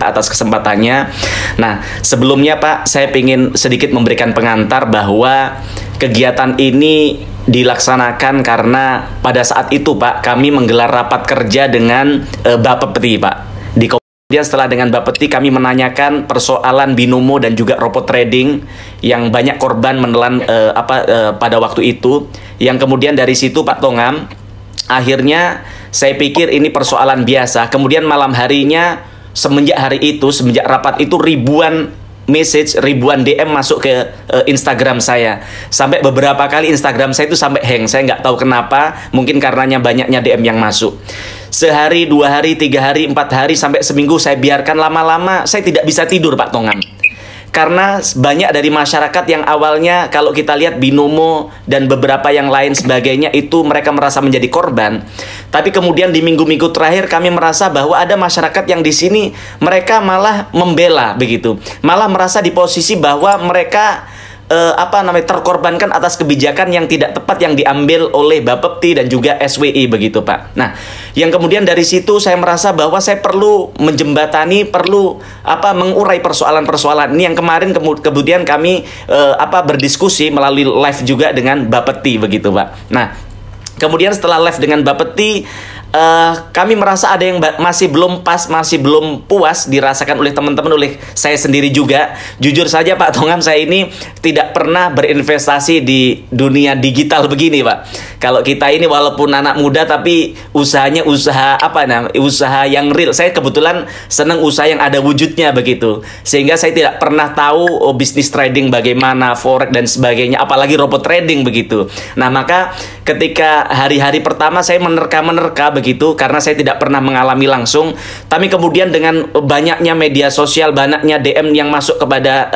atas kesempatannya. Nah, sebelumnya Pak, saya ingin sedikit memberikan pengantar bahwa kegiatan ini dilaksanakan karena pada saat itu Pak, kami menggelar rapat kerja dengan Bapepti Pak. Kemudian setelah dengan Bapepti kami menanyakan persoalan binomo dan juga robot trading yang banyak korban menelan pada waktu itu. Yang kemudian dari situ Pak Tongam, akhirnya saya pikir ini persoalan biasa. Kemudian malam harinya, semenjak hari itu, semenjak rapat itu, ribuan message, ribuan DM masuk ke Instagram saya. Sampai beberapa kali Instagram saya itu sampai hang. Saya nggak tahu kenapa, mungkin karenanya banyaknya DM yang masuk. Sehari, 2 hari, 3 hari, 4 hari, sampai seminggu saya biarkan. Lama-lama saya tidak bisa tidur Pak Tongam. Karena banyak dari masyarakat yang awalnya kalau kita lihat binomo dan beberapa yang lain sebagainya itu mereka merasa menjadi korban. Tapi kemudian di minggu-minggu terakhir kami merasa bahwa ada masyarakat yang di sini mereka malah membela begitu. Malah merasa di posisi bahwa mereka terkorbankan atas kebijakan yang tidak tepat yang diambil oleh Bapepti dan juga SWI begitu Pak. Nah, yang kemudian dari situ saya merasa bahwa saya perlu menjembatani, perlu mengurai persoalan-persoalan ini yang kemarin kemudian kami berdiskusi melalui live juga dengan Bapepti begitu Pak. Nah, kemudian setelah live dengan Bapepti, kami merasa ada yang masih belum pas, masih belum puas dirasakan oleh teman-teman, oleh saya sendiri juga. Jujur saja Pak Tongam, saya ini tidak pernah berinvestasi di dunia digital begini Pak. Kalau kita ini walaupun anak muda tapi usahanya usaha usaha yang real. Saya kebetulan senang usaha yang ada wujudnya begitu. Sehingga saya tidak pernah tahu bisnis trading bagaimana, forex dan sebagainya, apalagi robot trading begitu. Nah, maka ketika hari-hari pertama saya menerka begitu karena saya tidak pernah mengalami langsung. Tapi kemudian dengan banyaknya media sosial, banyaknya DM yang masuk kepada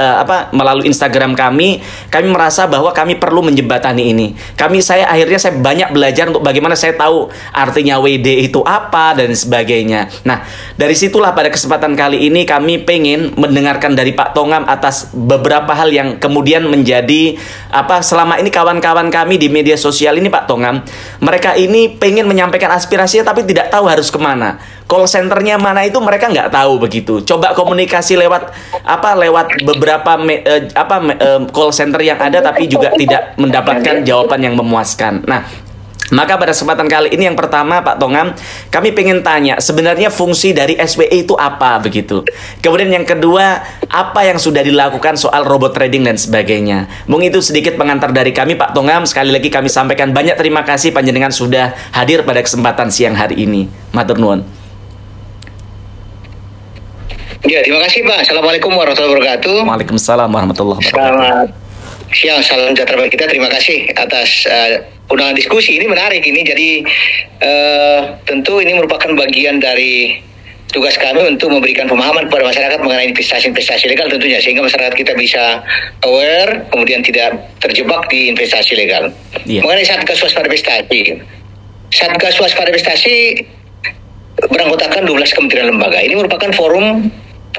melalui Instagram kami merasa bahwa kami perlu menjembatani ini. Saya akhirnya banyak belajar untuk bagaimana saya tahu artinya WD itu apa dan sebagainya. Nah, dari situlah pada kesempatan kali ini kami pengen mendengarkan dari Pak Tongam atas beberapa hal yang kemudian menjadi selama ini kawan-kawan kami di media sosial ini Pak Tongam, mereka ini pengen menyampaikan aspirasinya tapi tidak tahu harus kemana. Call centernya mana itu mereka nggak tahu begitu. Coba komunikasi lewat beberapa call center yang ada tapi juga tidak mendapatkan jawaban yang memuaskan. Nah, maka pada kesempatan kali ini yang pertama Pak Tongam, kami pengen tanya sebenarnya fungsi dari SWI itu apa begitu. Kemudian yang kedua, apa yang sudah dilakukan soal robot trading dan sebagainya. Mungkin itu sedikit pengantar dari kami Pak Tongam. Sekali lagi kami sampaikan banyak terima kasih panjenengan sudah hadir pada kesempatan siang hari ini. Matur nuwun. Ya, terima kasih Pak. Assalamualaikum warahmatullahi wabarakatuh. Waalaikumsalam warahmatullahi wabarakatuh. Selamat siang, salam sejahtera bagi kita. Terima kasih atas undangan diskusi ini, menarik ini. Jadi tentu ini merupakan bagian dari tugas kami untuk memberikan pemahaman kepada masyarakat mengenai investasi legal tentunya, sehingga masyarakat kita bisa aware, kemudian tidak terjebak di investasi legal. Mengenai Satgas Waspada Investasi, Satgas Waspada Investasi beranggotakan 12 kementerian lembaga. Ini merupakan forum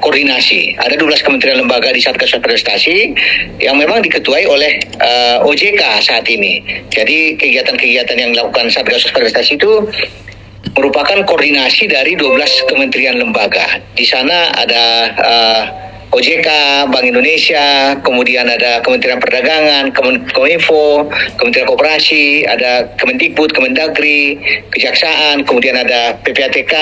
koordinasi. Ada 12 kementerian lembaga di Satgas Waspada Investasi yang memang diketuai oleh OJK saat ini. Jadi kegiatan-kegiatan yang dilakukan Satgas Waspada Investasi itu merupakan koordinasi dari 12 kementerian lembaga. Di sana ada OJK, Bank Indonesia, kemudian ada Kementerian Perdagangan, Kominfo, Kementerian Koperasi, ada Kemendikbud, Kemendagri, Kejaksaan, kemudian ada PPATK,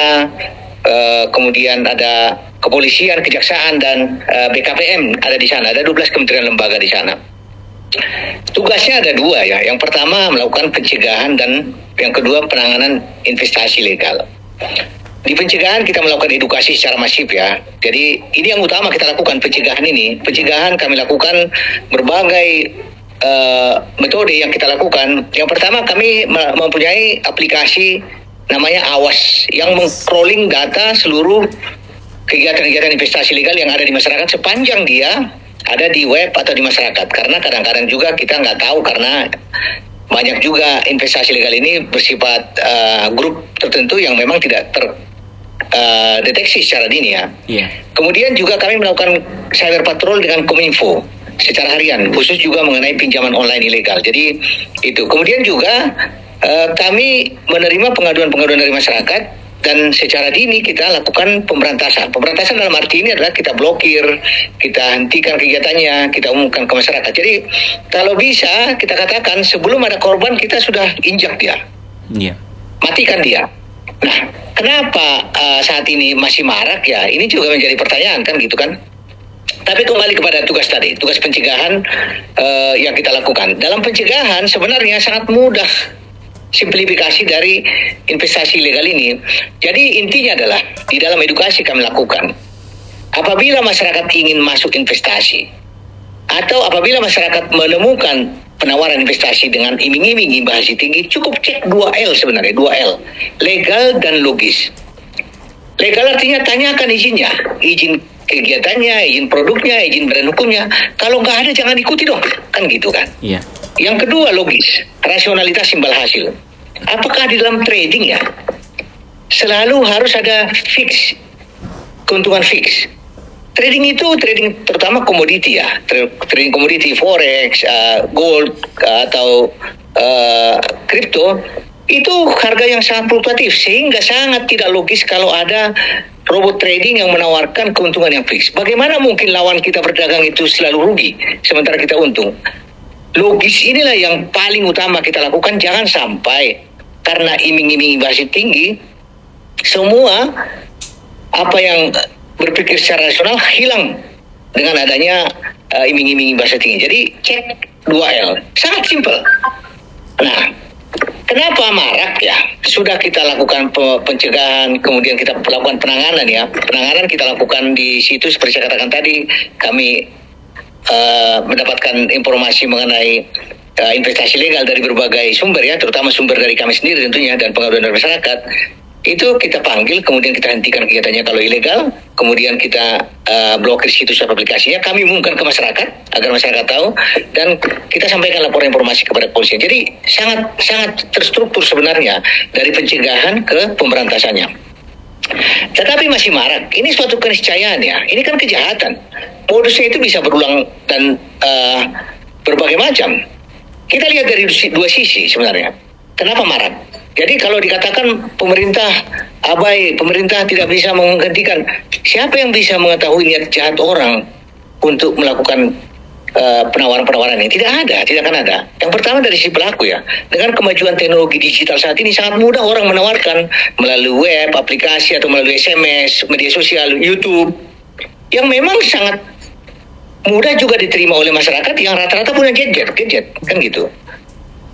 kemudian ada Kepolisian, Kejaksaan, dan BKPM ada di sana. Ada 12 kementerian lembaga di sana. Tugasnya ada 2 ya. Yang pertama melakukan pencegahan dan yang kedua penanganan investasi legal. Di pencegahan kita melakukan edukasi secara masif ya. Jadi ini yang utama kita lakukan, pencegahan ini. Pencegahan kami lakukan berbagai metode yang kita lakukan. Yang pertama kami mempunyai aplikasi namanya Awas yang meng-crawling data seluruh kegiatan-kegiatan investasi legal yang ada di masyarakat sepanjang dia ada di web atau di masyarakat. Karena kadang-kadang juga kita nggak tahu karena banyak juga investasi legal ini bersifat grup tertentu yang memang tidak terdeteksi secara dini ya. Kemudian juga kami melakukan cyber patrol dengan Kominfo secara harian, khusus juga mengenai pinjaman online ilegal. Jadi itu. Kemudian juga kami menerima pengaduan-pengaduan dari masyarakat dan secara dini kita lakukan pemberantasan. Pemberantasan dalam arti ini adalah kita blokir, kita hentikan kegiatannya, kita umumkan ke masyarakat. Jadi kalau bisa kita katakan sebelum ada korban kita sudah injak dia, matikan dia. Nah, kenapa saat ini masih marak ya? Ini juga menjadi pertanyaan kan gitu kan. Tapi kembali kepada tugas tadi, tugas pencegahan yang kita lakukan. Dalam pencegahan sebenarnya sangat mudah simplifikasi dari investasi ilegal ini. Jadi intinya adalah di dalam edukasi kami lakukan. Apabila masyarakat ingin masuk investasi atau apabila masyarakat menemukan penawaran investasi dengan iming-iming imbal hasil tinggi, cukup cek 2L sebenarnya, 2L, legal dan logis. Legal artinya tanyakan izinnya, izin kegiatannya, izin produknya, izin badan hukumnya. Kalau nggak ada jangan ikuti dong, kan gitu kan. Iya. Yang kedua logis, rasionalitas imbal hasil. Apakah di dalam trading ya selalu harus ada fix, keuntungan fix. Trading itu trading terutama komoditi ya, trading komoditi, forex, gold atau kripto itu harga yang sangat fluktuatif sehingga sangat tidak logis kalau ada robot trading yang menawarkan keuntungan yang fix. Bagaimana mungkin lawan kita berdagang itu selalu rugi sementara kita untung? Logis inilah yang paling utama kita lakukan. Jangan sampai karena iming-iming imbal hasil tinggi semua apa yang berpikir secara rasional hilang dengan adanya iming-iming imbal hasil tinggi. Jadi cek 2L, sangat simpel. Nah, kenapa marak ya? Sudah kita lakukan pencegahan, kemudian kita lakukan penanganan ya. Penanganan kita lakukan di situ seperti saya katakan tadi, kami mendapatkan informasi mengenai investasi legal dari berbagai sumber ya, terutama sumber dari kami sendiri tentunya dan pengaduan dari masyarakat. Itu kita panggil, kemudian kita hentikan kegiatannya kalau ilegal, kemudian kita blokir situs aplikasinya, kami umumkan ke masyarakat agar masyarakat tahu, dan kita sampaikan laporan informasi kepada polisi. Jadi sangat terstruktur sebenarnya dari pencegahan ke pemberantasannya. Tetapi masih marak. Ini suatu keniscayaan ya. Ini kan kejahatan. Modusnya itu bisa berulang dan berbagai macam. Kita lihat dari dua sisi sebenarnya. Kenapa marak? Jadi kalau dikatakan pemerintah abai, pemerintah tidak bisa menghentikan, siapa yang bisa mengetahui niat jahat orang untuk melakukan penawaran-penawaran ini? Tidak akan ada. Yang pertama dari si pelaku ya. Dengan kemajuan teknologi digital saat ini sangat mudah orang menawarkan melalui web, aplikasi atau melalui SMS, media sosial, YouTube, yang memang sangat mudah juga diterima oleh masyarakat yang rata-rata punya gadget kan gitu.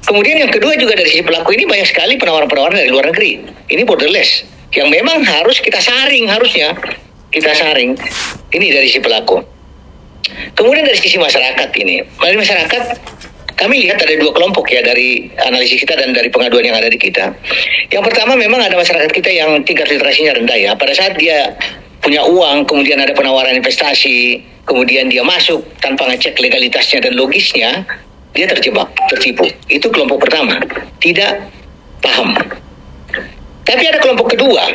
Kemudian yang kedua juga dari si pelaku ini banyak sekali penawaran-penawaran dari luar negeri. Ini borderless yang memang harus kita saring, harusnya kita saring. Ini dari si pelaku. Kemudian dari sisi masyarakat ini, dari masyarakat kami lihat ada dua kelompok ya dari analisis kita dan dari pengaduan yang ada di kita. Yang pertama memang ada masyarakat kita yang tingkat literasinya rendah ya. Pada saat dia punya uang, kemudian ada penawaran investasi, kemudian dia masuk tanpa ngecek legalitasnya dan logisnya, dia terjebak, tertipu. Itu kelompok pertama, tidak paham. Tapi ada kelompok kedua,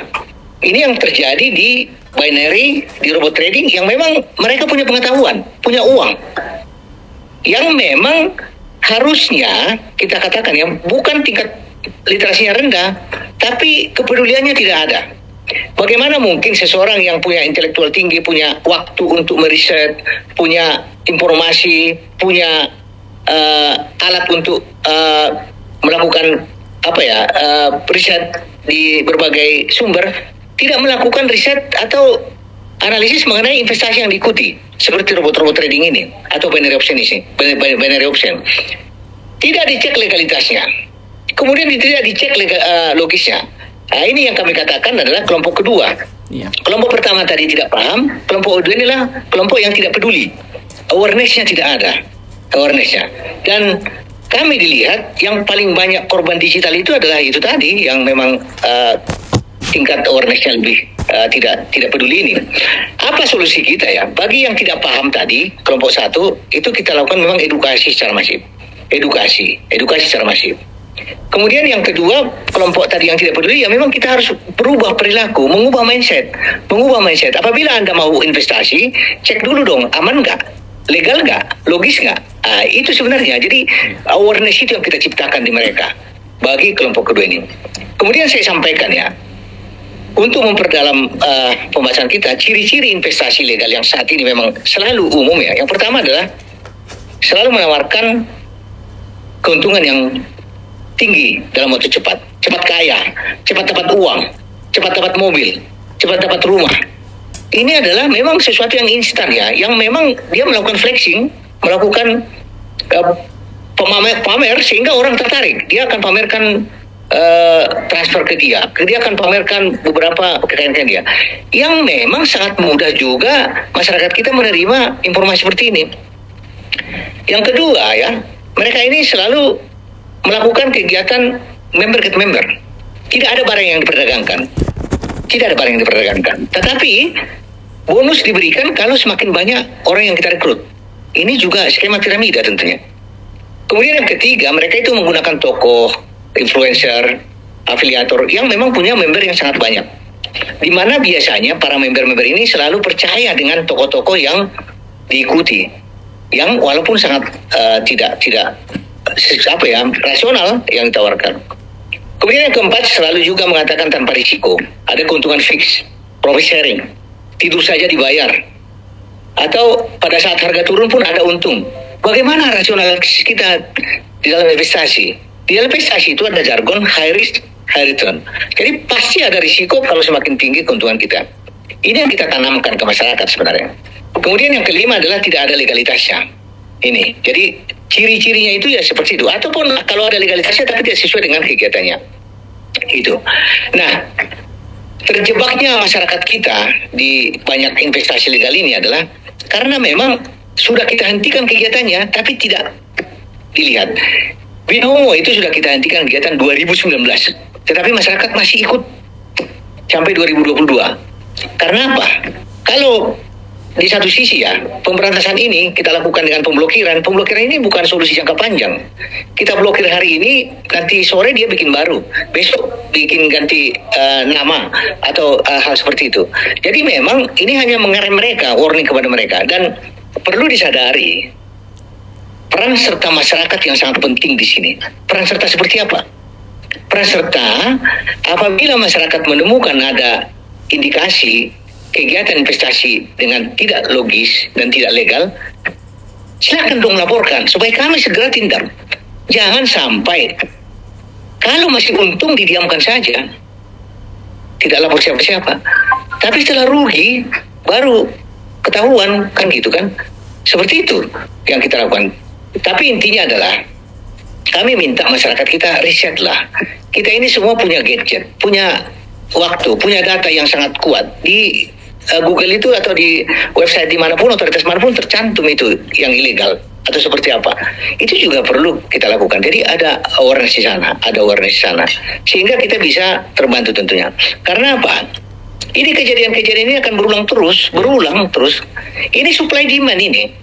ini yang terjadi di binary, di robot trading yang memang mereka punya pengetahuan, punya uang, yang memang harusnya kita katakan ya bukan tingkat literasinya rendah, tapi kepeduliannya tidak ada. Bagaimana mungkin seseorang yang punya intelektual tinggi, punya waktu untuk meriset, punya informasi, punya alat untuk melakukan riset di berbagai sumber, tidak melakukan riset atau analisis mengenai investasi yang diikuti seperti robot-robot trading ini atau binary option ini, binary option. Tidak dicek legalitasnya, kemudian tidak dicek logisnya. Nah, ini yang kami katakan adalah kelompok kedua. Ya. Kelompok pertama tadi tidak paham, kelompok kedua inilah kelompok yang tidak peduli, awarenessnya tidak ada, awarenessnya. Dan kami dilihat yang paling banyak korban digital itu adalah itu tadi yang memang tingkat awarenessnya lebih tidak peduli ini. Apa solusi kita ya? Bagi yang tidak paham tadi, kelompok satu, itu kita lakukan memang edukasi secara masif. Edukasi secara masif. Kemudian yang kedua, kelompok tadi yang tidak peduli, ya memang kita harus berubah perilaku, mengubah mindset. Apabila Anda mau investasi, cek dulu dong, aman nggak? Legal nggak? Logis nggak? Itu sebenarnya. Jadi awareness itu yang kita ciptakan di mereka bagi kelompok kedua ini. Kemudian saya sampaikan ya, untuk memperdalam pembahasan kita, ciri-ciri investasi legal yang saat ini memang selalu umum ya. Yang pertama adalah selalu menawarkan keuntungan yang tinggi dalam waktu cepat. Cepat kaya, cepat dapat uang, cepat dapat mobil, cepat dapat rumah. Ini adalah memang sesuatu yang instan ya, yang memang dia melakukan flexing, melakukan pamer sehingga orang tertarik. Dia akan pamerkan transfer ke dia akan pamerkan beberapa kekayaan dia, yang memang sangat mudah juga masyarakat kita menerima informasi seperti ini. Yang kedua ya, mereka ini selalu melakukan kegiatan member get member. Tidak ada barang yang diperdagangkan, tetapi bonus diberikan kalau semakin banyak orang yang kita rekrut. Ini juga skema piramida tentunya. Kemudian yang ketiga, mereka itu menggunakan tokoh, influencer, afiliator yang memang punya member yang sangat banyak. Di mana biasanya para member-member ini selalu percaya dengan tokoh-tokoh yang diikuti, yang walaupun sangat tidak rasional yang ditawarkan. Kemudian yang keempat, selalu juga mengatakan tanpa risiko, ada keuntungan fix, profit sharing, tidur saja dibayar, atau pada saat harga turun pun ada untung. Bagaimana rasionalitas kita di dalam investasi? Di dalam investasi itu ada jargon high risk, high return. Jadi pasti ada risiko kalau semakin tinggi keuntungan kita. Ini yang kita tanamkan ke masyarakat sebenarnya. Kemudian yang kelima adalah tidak ada legalitasnya. Ini, jadi ciri-cirinya itu ya seperti itu. Ataupun kalau ada legalitasnya tapi tidak sesuai dengan kegiatannya. Itu. Nah, terjebaknya masyarakat kita di banyak investasi legal ini adalah karena memang sudah kita hentikan kegiatannya tapi tidak dilihat. Binomo itu sudah kita hentikan kegiatan 2019, tetapi masyarakat masih ikut sampai 2022. Karena apa? Kalau di satu sisi ya, pemberantasan ini kita lakukan dengan pemblokiran. Pemblokiran ini bukan solusi jangka panjang. Kita blokir hari ini, nanti sore dia bikin baru, besok bikin ganti nama atau hal seperti itu. Jadi memang ini hanya mengerem mereka, warning kepada mereka. Dan perlu disadari, peran serta masyarakat yang sangat penting di sini. Peran serta seperti apa? Peran serta apabila masyarakat menemukan ada indikasi kegiatan investasi dengan tidak logis dan tidak legal, silakan dong laporkan supaya kami segera tindak. Jangan sampai kalau masih untung didiamkan saja, tidak lapor siapa-siapa. Tapi setelah rugi baru ketahuan, kan gitu kan? Seperti itu yang kita lakukan. Tapi intinya adalah kami minta masyarakat kita risetlah. Kita ini semua punya gadget, punya waktu, punya data yang sangat kuat. Di Google itu atau di website dimanapun, otoritas manapun tercantum itu yang ilegal atau seperti apa. Itu juga perlu kita lakukan. Jadi ada awareness di sana, sehingga kita bisa terbantu tentunya. Karena apa? Ini kejadian-kejadian ini akan berulang terus. Ini supply demand ini.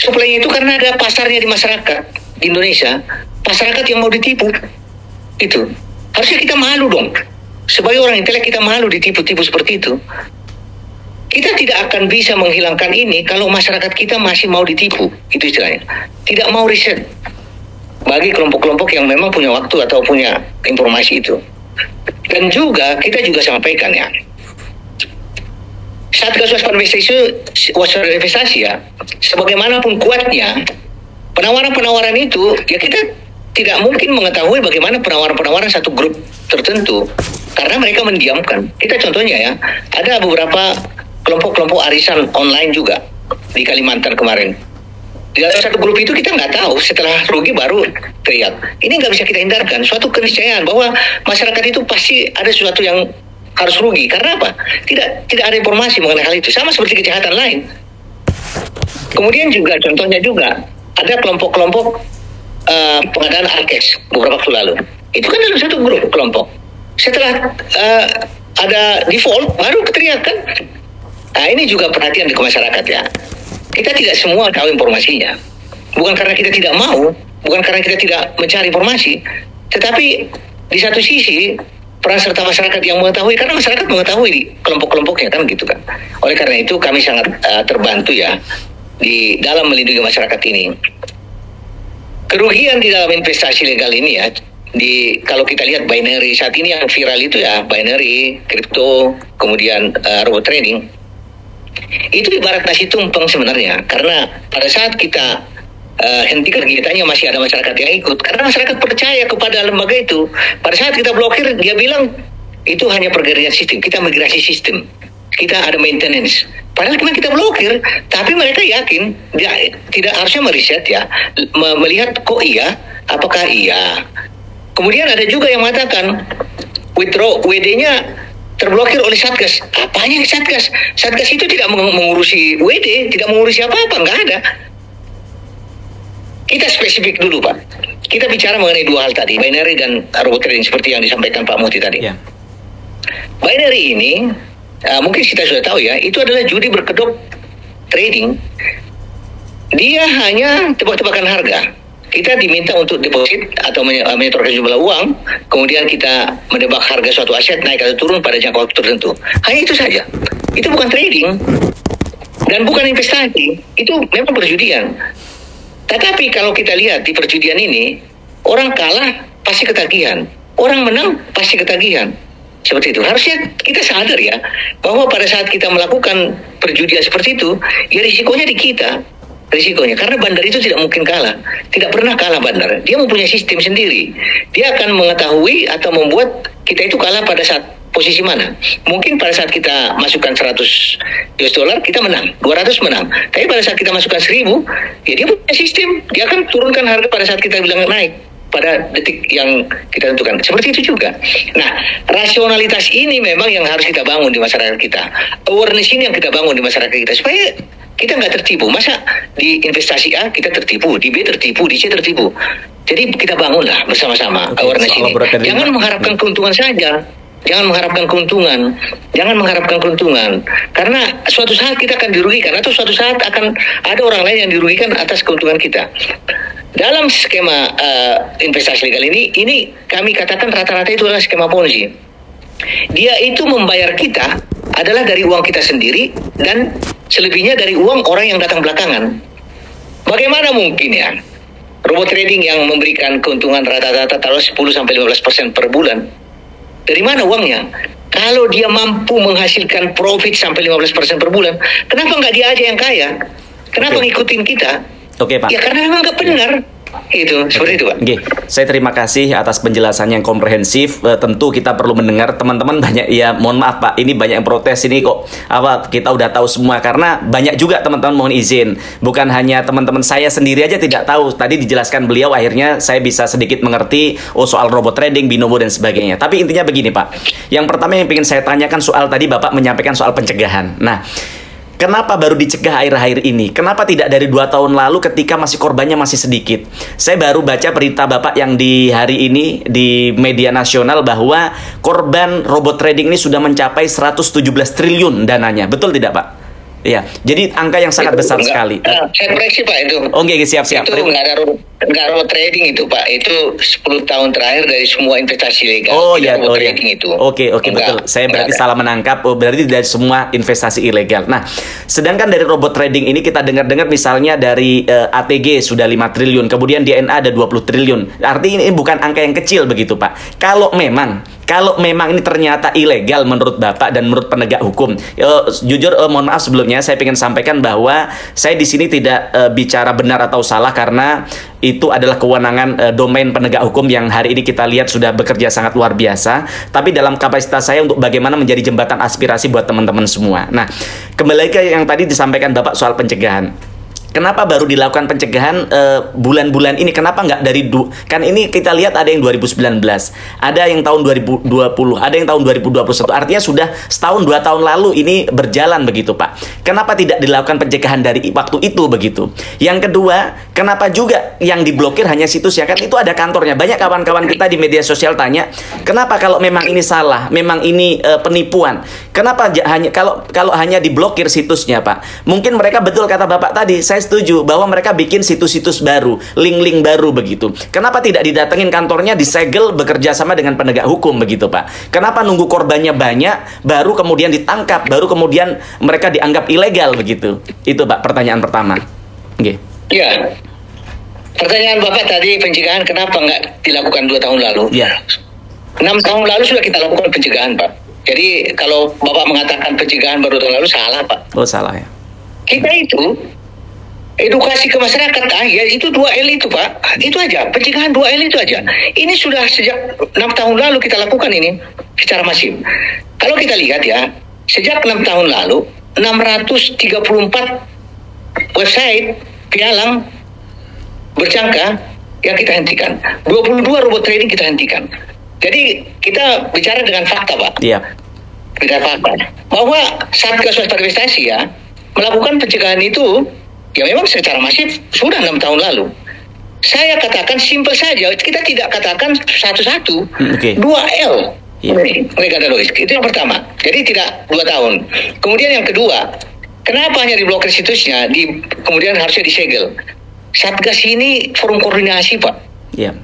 Supply-nya itu karena ada pasarnya di masyarakat di Indonesia, masyarakat yang mau ditipu. Itu harusnya kita malu dong. Sebagai orang intelek kita malu ditipu-tipu seperti itu. Kita tidak akan bisa menghilangkan ini kalau masyarakat kita masih mau ditipu. Itu istilahnya. Tidak mau riset. Bagi kelompok-kelompok yang memang punya waktu atau punya informasi itu. Dan juga kita juga sampaikan ya, Satgas Waspada Investasi ya, sebagaimanapun kuatnya, penawaran-penawaran itu ya kita tidak mungkin mengetahui bagaimana penawaran-penawaran satu grup tertentu karena mereka mendiamkan. Kita contohnya ya, ada beberapa kelompok-kelompok arisan online juga di Kalimantan kemarin. Di dalam satu grup itu kita nggak tahu, setelah rugi baru teriak. Ini nggak bisa kita hindarkan, suatu keniscayaan bahwa masyarakat itu pasti ada sesuatu yang harus rugi. Karena apa? Tidak ada informasi mengenai hal itu. Sama seperti kejahatan lain. Kemudian juga contohnya juga ada kelompok-kelompok pengadaan alkes beberapa waktu lalu. Itu kan dalam satu grup kelompok. Setelah ada default baru keteriakan. Nah ini juga perhatian di masyarakat ya. Kita tidak semua tahu informasinya. Bukan karena kita tidak mau, bukan karena kita tidak mencari informasi, tetapi di satu sisi peran serta masyarakat yang mengetahui, karena masyarakat mengetahui di kelompok-kelompoknya kan gitu kan. Oleh karena itu kami sangat terbantu ya di dalam melindungi masyarakat ini. Kerugian di dalam investasi legal ini ya kalau kita lihat binary saat ini yang viral itu ya binary, kripto, kemudian robot trading. Itu ibarat nasi tumpeng sebenarnya, karena pada saat kita hentikan kegiatannya masih ada masyarakat yang ikut, karena masyarakat percaya kepada lembaga itu. Pada saat kita blokir, dia bilang itu hanya pergantian sistem, kita migrasi sistem, kita ada maintenance. Padahal memang kita blokir, tapi mereka yakin, dia tidak harusnya meriset ya, melihat kok iya, apakah iya. Kemudian ada juga yang mengatakan withdraw WD-nya terblokir oleh Satgas. Apanya Satgas? Satgas itu tidak mengurusi WD, tidak mengurusi apa-apa, nggak ada. Kita spesifik dulu, Pak. Kita bicara mengenai dua hal tadi, binary dan robot trading seperti yang disampaikan Pak Muhti tadi. Yeah. Binary ini, mungkin kita sudah tahu ya, itu adalah judi berkedok trading. Dia hanya tebak-tebakan harga. Kita diminta untuk deposit atau menyetorkan jumlah uang, kemudian kita menebak harga suatu aset naik atau turun pada jangka waktu tertentu. Hanya itu saja. Itu bukan trading dan bukan investasi. Itu memang perjudian. Tetapi kalau kita lihat di perjudian ini, orang kalah pasti ketagihan, orang menang pasti ketagihan. Seperti itu. Harusnya kita sadar ya, bahwa pada saat kita melakukan perjudian seperti itu, ya risikonya di kita. Risikonya, karena bandar itu tidak mungkin kalah, tidak pernah kalah bandar. Dia mempunyai sistem sendiri. Dia akan mengetahui atau membuat kita itu kalah pada saat posisi mana. Mungkin pada saat kita masukkan 100 US dollar kita menang, 200 menang. Tapi pada saat kita masukkan 1000, ya dia punya sistem. Dia akan turunkan harga pada saat kita bilang naik, pada detik yang kita tentukan. Seperti itu juga. Nah, rasionalitas ini memang yang harus kita bangun di masyarakat kita. Awareness ini yang kita bangun di masyarakat kita supaya kita nggak tertipu. Masa di investasi A kita tertipu, di B tertipu, di C tertipu. Jadi kita bangunlah bersama-sama awareness ini. Jangan mengharapkan keuntungan saja. Jangan mengharapkan keuntungan. Jangan mengharapkan keuntungan. Karena suatu saat kita akan dirugikan, atau suatu saat akan ada orang lain yang dirugikan atas keuntungan kita. Dalam skema investasi legal ini kami katakan rata-rata itu adalah skema Ponzi. Dia itu membayar kita adalah dari uang kita sendiri dan selebihnya dari uang orang yang datang belakangan. Bagaimana mungkin ya robot trading yang memberikan keuntungan rata-rata taruh 10-15% per bulan? Dari mana uangnya? Kalau dia mampu menghasilkan profit sampai 15% per bulan, kenapa nggak dia aja yang kaya? Kenapa ngikutin kita? Oke, Pak. Ya karena memang nggak benar. Itu seperti itu, Pak. Oke, saya terima kasih atas penjelasan yang komprehensif. Tentu kita perlu mendengar teman-teman banyak ya. Mohon maaf Pak, ini banyak yang protes ini kok. Kita udah tahu semua karena banyak juga teman-teman mohon izin. Bukan hanya teman-teman saya sendiri aja tidak tahu. Tadi dijelaskan beliau, akhirnya saya bisa sedikit mengerti soal robot trading, binomo dan sebagainya. Tapi intinya begini Pak. Yang pertama yang ingin saya tanyakan soal tadi Bapak menyampaikan soal pencegahan. Nah, kenapa baru dicegah akhir-akhir ini? Kenapa tidak dari 2 tahun lalu ketika masih korbannya masih sedikit? Saya baru baca berita Bapak yang di hari ini di media nasional bahwa korban robot trading ini sudah mencapai 117 triliun dananya. Betul tidak Pak? Iya, jadi angka yang sangat besar sekali. Saya koreksi Pak itu. Oke, siap-siap. Itu nggak robot trading itu Pak. Itu 10 tahun terakhir dari semua investasi legal. Oh iya, trading itu. Oke, betul. Saya berarti salah menangkap. Berarti dari semua investasi ilegal. Nah, sedangkan dari robot trading ini kita dengar-dengar misalnya dari ATG sudah 5 triliun, kemudian DNA ada 20 triliun. Artinya ini bukan angka yang kecil begitu Pak. Kalau memang ini ternyata ilegal menurut Bapak dan menurut penegak hukum, jujur mohon maaf sebelumnya saya ingin sampaikan bahwa saya di sini tidak bicara benar atau salah karena itu adalah kewenangan domain penegak hukum yang hari ini kita lihat sudah bekerja sangat luar biasa. Tapi dalam kapasitas saya untuk bagaimana menjadi jembatan aspirasi buat teman-teman semua. Nah, kembali ke yang tadi disampaikan Bapak soal pencegahan. Kenapa baru dilakukan pencegahan bulan-bulan ini? Kenapa nggak dari kan ini kita lihat ada yang 2019, ada yang tahun 2020, ada yang tahun 2021. Artinya sudah setahun 2 tahun lalu ini berjalan begitu Pak. Kenapa tidak dilakukan pencegahan dari waktu itu begitu? Yang kedua, kenapa juga yang diblokir hanya situs ya kan itu ada kantornya. Banyak kawan-kawan kita di media sosial tanya, kenapa kalau memang ini salah, memang ini penipuan, kenapa hanya kalau hanya diblokir situsnya Pak? Mungkin mereka betul kata Bapak tadi, saya setuju bahwa mereka bikin situs-situs baru, link-link baru begitu. Kenapa tidak didatengin kantornya, disegel, bekerja sama dengan penegak hukum begitu Pak? Kenapa nunggu korbannya banyak, baru kemudian ditangkap, baru kemudian mereka dianggap ilegal begitu? Itu Pak pertanyaan pertama. Oke. Ya. Pertanyaan Bapak tadi pencegahan kenapa nggak dilakukan 2 tahun lalu? Ya. 6 tahun lalu sudah kita lakukan pencegahan, Pak. Jadi kalau Bapak mengatakan pencegahan baru tahun lalu, salah, Pak. Oh, salah ya. Kita itu edukasi ke masyarakat, ya itu 2L itu, Pak. Itu aja, pencegahan 2L itu aja. Ini sudah sejak 6 tahun lalu kita lakukan ini secara masif. Kalau kita lihat ya, sejak 6 tahun lalu, 634 website pialang berjangka yang kita hentikan. 22 robot trading kita hentikan. Jadi kita bicara dengan fakta, Pak. Iya. Dengan fakta. Bahwa Satgas Waspada Investasi ya melakukan pencegahan itu ya memang secara masif sudah 6 tahun lalu. Saya katakan simpel saja, kita tidak katakan satu-satu. 2L. Iya. Legal dan logis. Itu yang pertama. Jadi tidak 2 tahun. Kemudian yang kedua, kenapa hanya diblokir situsnya, kemudian harusnya disegel? Satgas ini forum koordinasi, Pak. Iya.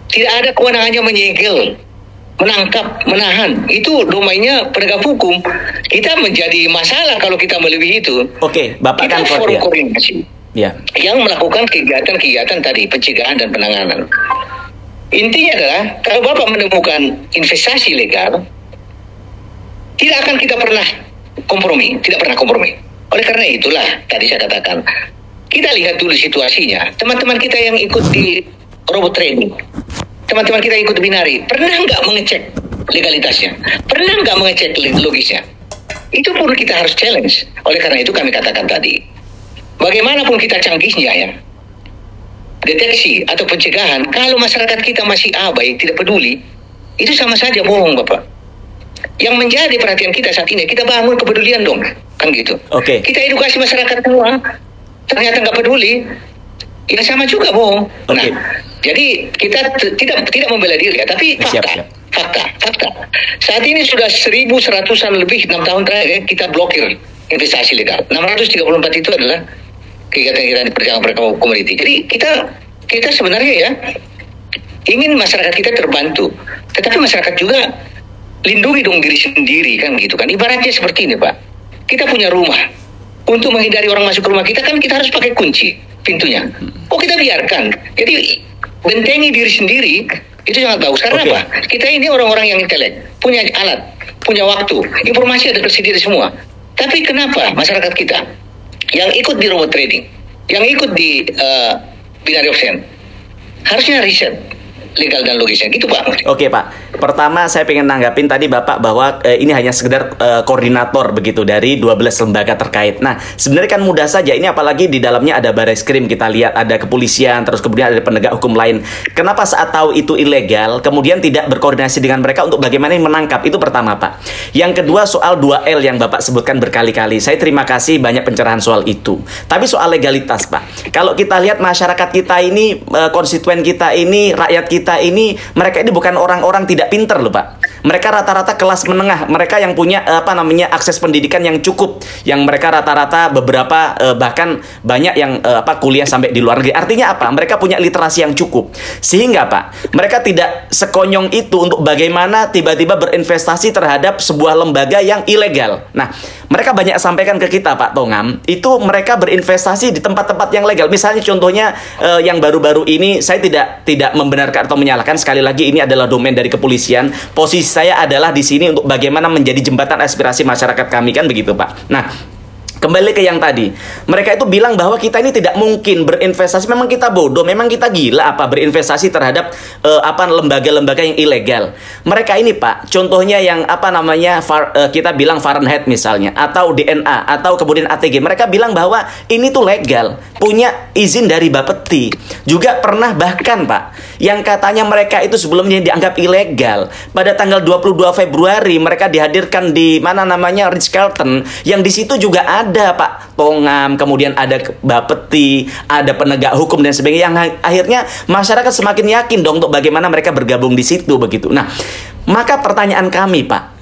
Tidak ada kewenangannya menyegel, menangkap, menahan. Itu domainnya penegak hukum. Kita menjadi masalah kalau kita melebihi itu. Oke, Bapak kita kan forum koordinasi ya, yang melakukan kegiatan-kegiatan tadi, pencegahan dan penanganan. Intinya adalah kalau Bapak menemukan investasi legal, tidak akan kita pernah kompromi, tidak pernah kompromi. Oleh karena itulah tadi saya katakan, kita lihat dulu situasinya. Teman-teman kita yang ikut di robot trading, teman-teman kita yang ikut binari, pernah nggak mengecek legalitasnya? Pernah nggak mengecek logisnya? Itu pun kita harus challenge. Oleh karena itu kami katakan tadi, bagaimanapun kita canggihnya ya, deteksi atau pencegahan, kalau masyarakat kita masih abai, tidak peduli, itu sama saja bohong, Bapak. Yang menjadi perhatian kita saat ini, kita bangun kepedulian dong, kan gitu. Oke. Kita edukasi masyarakat semua, ternyata nggak peduli, ya sama juga bohong. Nah, jadi kita tidak membela diri ya, tapi fakta. Fakta. Saat ini sudah 1.100-an lebih 6 tahun terakhir ya, kita blokir investasi legal. 634 itu adalah kegiatan-kegiatan perdagangan komoditi. Jadi kita sebenarnya ya ingin masyarakat kita terbantu, tetapi masyarakat juga lindungi dong diri sendiri kan gitu kan. Ibaratnya seperti ini, Pak. Kita punya rumah. Untuk menghindari orang masuk ke rumah kita kan kita harus pakai kunci pintunya. Oh, kita biarkan. Jadi bentengi diri sendiri itu sangat bagus. Karena apa? Kita ini orang-orang yang intelek, punya alat, punya waktu, informasi ada tersedia semua. Tapi kenapa masyarakat kita yang ikut di robot trading, yang ikut di binary option, harusnya riset legal dan logisnya gitu, Pak. Oke, Pak. Pertama saya pengen nanggapin tadi Bapak bahwa ini hanya sekedar koordinator begitu dari 12 lembaga terkait. Nah, sebenarnya kan mudah saja, ini apalagi di dalamnya ada Barreskrim, kita lihat ada kepolisian, terus kemudian ada penegak hukum lain. Kenapa saat tahu itu ilegal kemudian tidak berkoordinasi dengan mereka untuk bagaimana menangkap? Itu pertama, Pak. Yang kedua soal 2L yang Bapak sebutkan berkali-kali. Saya terima kasih banyak pencerahan soal itu. Tapi soal legalitas, Pak. Kalau kita lihat masyarakat kita ini, konstituen kita ini, rakyat kita ini, mereka ini bukan orang-orang tidak pinter loh, Pak. Mereka rata-rata kelas menengah, mereka yang punya akses pendidikan yang cukup, yang mereka rata-rata beberapa bahkan banyak yang kuliah sampai di luar negeri. Artinya apa? Mereka punya literasi yang cukup. Sehingga, Pak, mereka tidak sekonyong itu untuk bagaimana tiba-tiba berinvestasi terhadap sebuah lembaga yang ilegal. Nah, mereka banyak sampaikan ke kita, Pak Tongam, itu mereka berinvestasi di tempat-tempat yang legal. Misalnya contohnya yang baru-baru ini, saya tidak membenarkan atau menyalahkan, sekali lagi ini adalah domain dari kepolisian. Posisi saya adalah di sini untuk bagaimana menjadi jembatan aspirasi masyarakat kami, kan begitu, Pak. Nah, kembali ke yang tadi, mereka itu bilang bahwa kita ini tidak mungkin berinvestasi. Memang kita bodoh, memang kita gila apa berinvestasi terhadap lembaga-lembaga yang ilegal. Mereka ini, Pak, contohnya yang kita bilang Fahrenheit misalnya, atau DNA, atau kemudian ATG. Mereka bilang bahwa ini tuh legal, punya izin dari Bapeti. Juga pernah bahkan, Pak, yang katanya mereka itu sebelumnya dianggap ilegal. Pada tanggal 22 Februari mereka dihadirkan di Ritz-Carlton, yang di situ juga ada Pak Tongam, kemudian ada Bapeti, ada penegak hukum dan sebagainya, yang akhirnya masyarakat semakin yakin dong untuk bagaimana mereka bergabung di situ begitu. Nah, maka pertanyaan kami, Pak,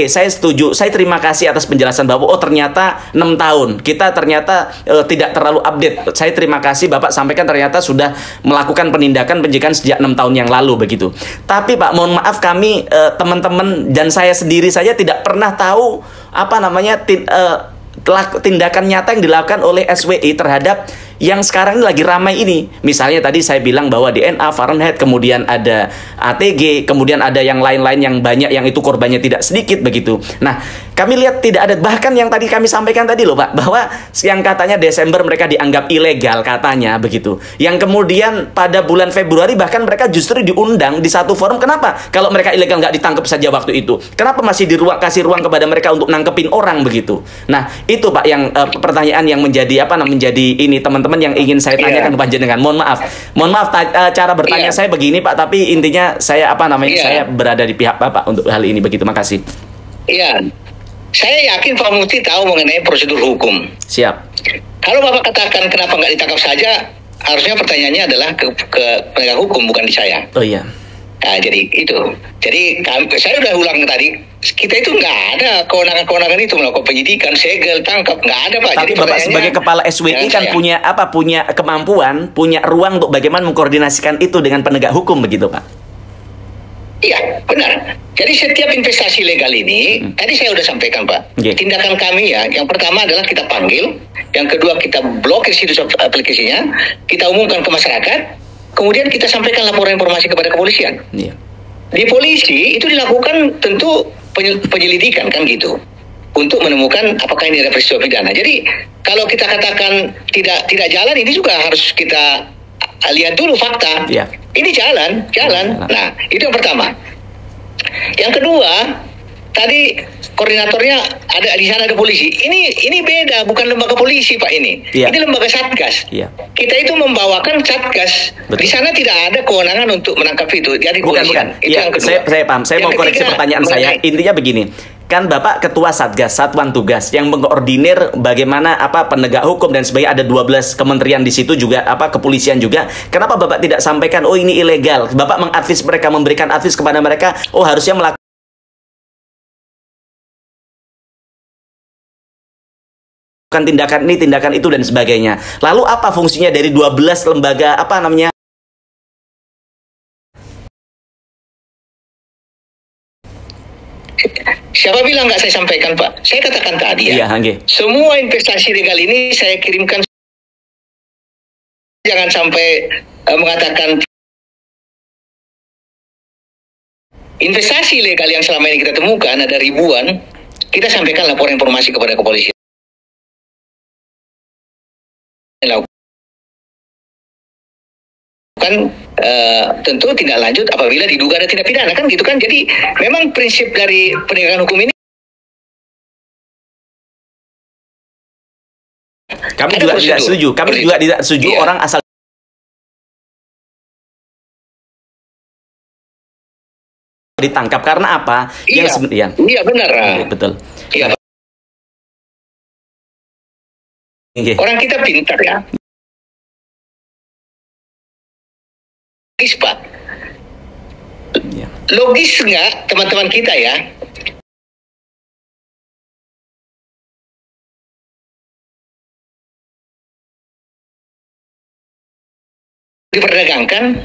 saya setuju, saya terima kasih atas penjelasan Bapak. Oh, ternyata 6 tahun kita ternyata tidak terlalu update. Saya terima kasih Bapak sampaikan ternyata sudah melakukan penindakan pencegahan sejak 6 tahun yang lalu begitu. Tapi Pak, mohon maaf, kami teman-teman dan saya sendiri saja tidak pernah tahu tindakan nyata yang dilakukan oleh SWI terhadap yang sekarang ini lagi ramai ini. Misalnya tadi saya bilang bahwa DNA, Fahrenheit, kemudian ada ATG, kemudian ada yang lain-lain yang banyak yang itu korbannya tidak sedikit begitu. Nah, kami lihat tidak ada, bahkan yang tadi kami sampaikan tadi loh Pak, bahwa yang katanya Desember mereka dianggap ilegal katanya begitu. Yang kemudian pada bulan Februari bahkan mereka justru diundang di satu forum. Kenapa? Kalau mereka ilegal nggak ditangkap saja waktu itu. Kenapa masih kasih ruang kepada mereka untuk nangkepin orang begitu? Nah, itu Pak yang pertanyaan yang menjadi menjadi ini teman-teman yang ingin saya tanyakan ke panjenengan. Mohon maaf cara bertanya saya begini Pak, tapi intinya saya saya berada di pihak Bapak untuk hal ini begitu. Makasih. Iya. Saya yakin Pak Mufti tahu mengenai prosedur hukum. Siap. Kalau Bapak katakan kenapa nggak ditangkap saja, harusnya pertanyaannya adalah ke penegak hukum, bukan di saya. Oh iya. Nah, jadi itu. Jadi saya udah ulang tadi, kita itu nggak ada kewenangan-kewenangan itu melakukan penyidikan, segel, tangkap, nggak ada Pak. Tapi jadi Bapak sebagai kepala SWI kan punya kemampuan, punya ruang untuk bagaimana mengkoordinasikan itu dengan penegak hukum begitu Pak? Iya, benar. Jadi setiap investasi legal ini, tadi saya udah sampaikan Pak, tindakan kami ya, yang pertama adalah kita panggil, yang kedua kita blokir situs aplikasinya, kita umumkan ke masyarakat, kemudian kita sampaikan laporan informasi kepada kepolisian. Iya. Di polisi itu dilakukan tentu penyelidikan kan gitu, untuk menemukan apakah ini ada peristiwa pidana. Jadi kalau kita katakan tidak jalan, ini juga harus kita lihat dulu fakta. Iya. Ini jalan. Nah, itu yang pertama. Yang kedua, tadi koordinatornya ada di sana, ada polisi. Ini beda, bukan lembaga polisi Pak ini. Iya. Ini lembaga satgas. Iya. Kita itu membawakan satgas. Betul. Di sana tidak ada kewenangan untuk menangkap itu. Jadi Bukan. Itu Ya, yang kedua. saya paham. Saya mau koreksi pertanyaan saya. Intinya begini. Kan Bapak Ketua Satgas, Satuan Tugas yang mengkoordinir bagaimana penegak hukum dan sebagainya, ada 12 kementerian di situ juga, kepolisian juga. Kenapa Bapak tidak sampaikan oh ini ilegal? Bapak mengadvis mereka, memberikan advis kepada mereka, oh harusnya melakukan tindakan ini, tindakan itu dan sebagainya. Lalu apa fungsinya dari 12 lembaga Siapa bilang nggak saya sampaikan Pak? Saya katakan tadi ya. Iya, semua investasi legal ini saya kirimkan. Jangan sampai mengatakan investasi legal yang selama ini kita temukan ada ribuan. Kita sampaikan laporan informasi kepada kepolisian. Tentu tindak lanjut apabila diduga ada tindak pidana kan gitu kan. Jadi memang prinsip dari penegakan hukum ini kami juga tidak setuju. Kami juga tidak setuju orang asal ditangkap karena apa? Iya benar. Betul. Iya. Orang kita pintar ya. Logis Pak. Logis nggak teman-teman kita ya? Diperdagangkan,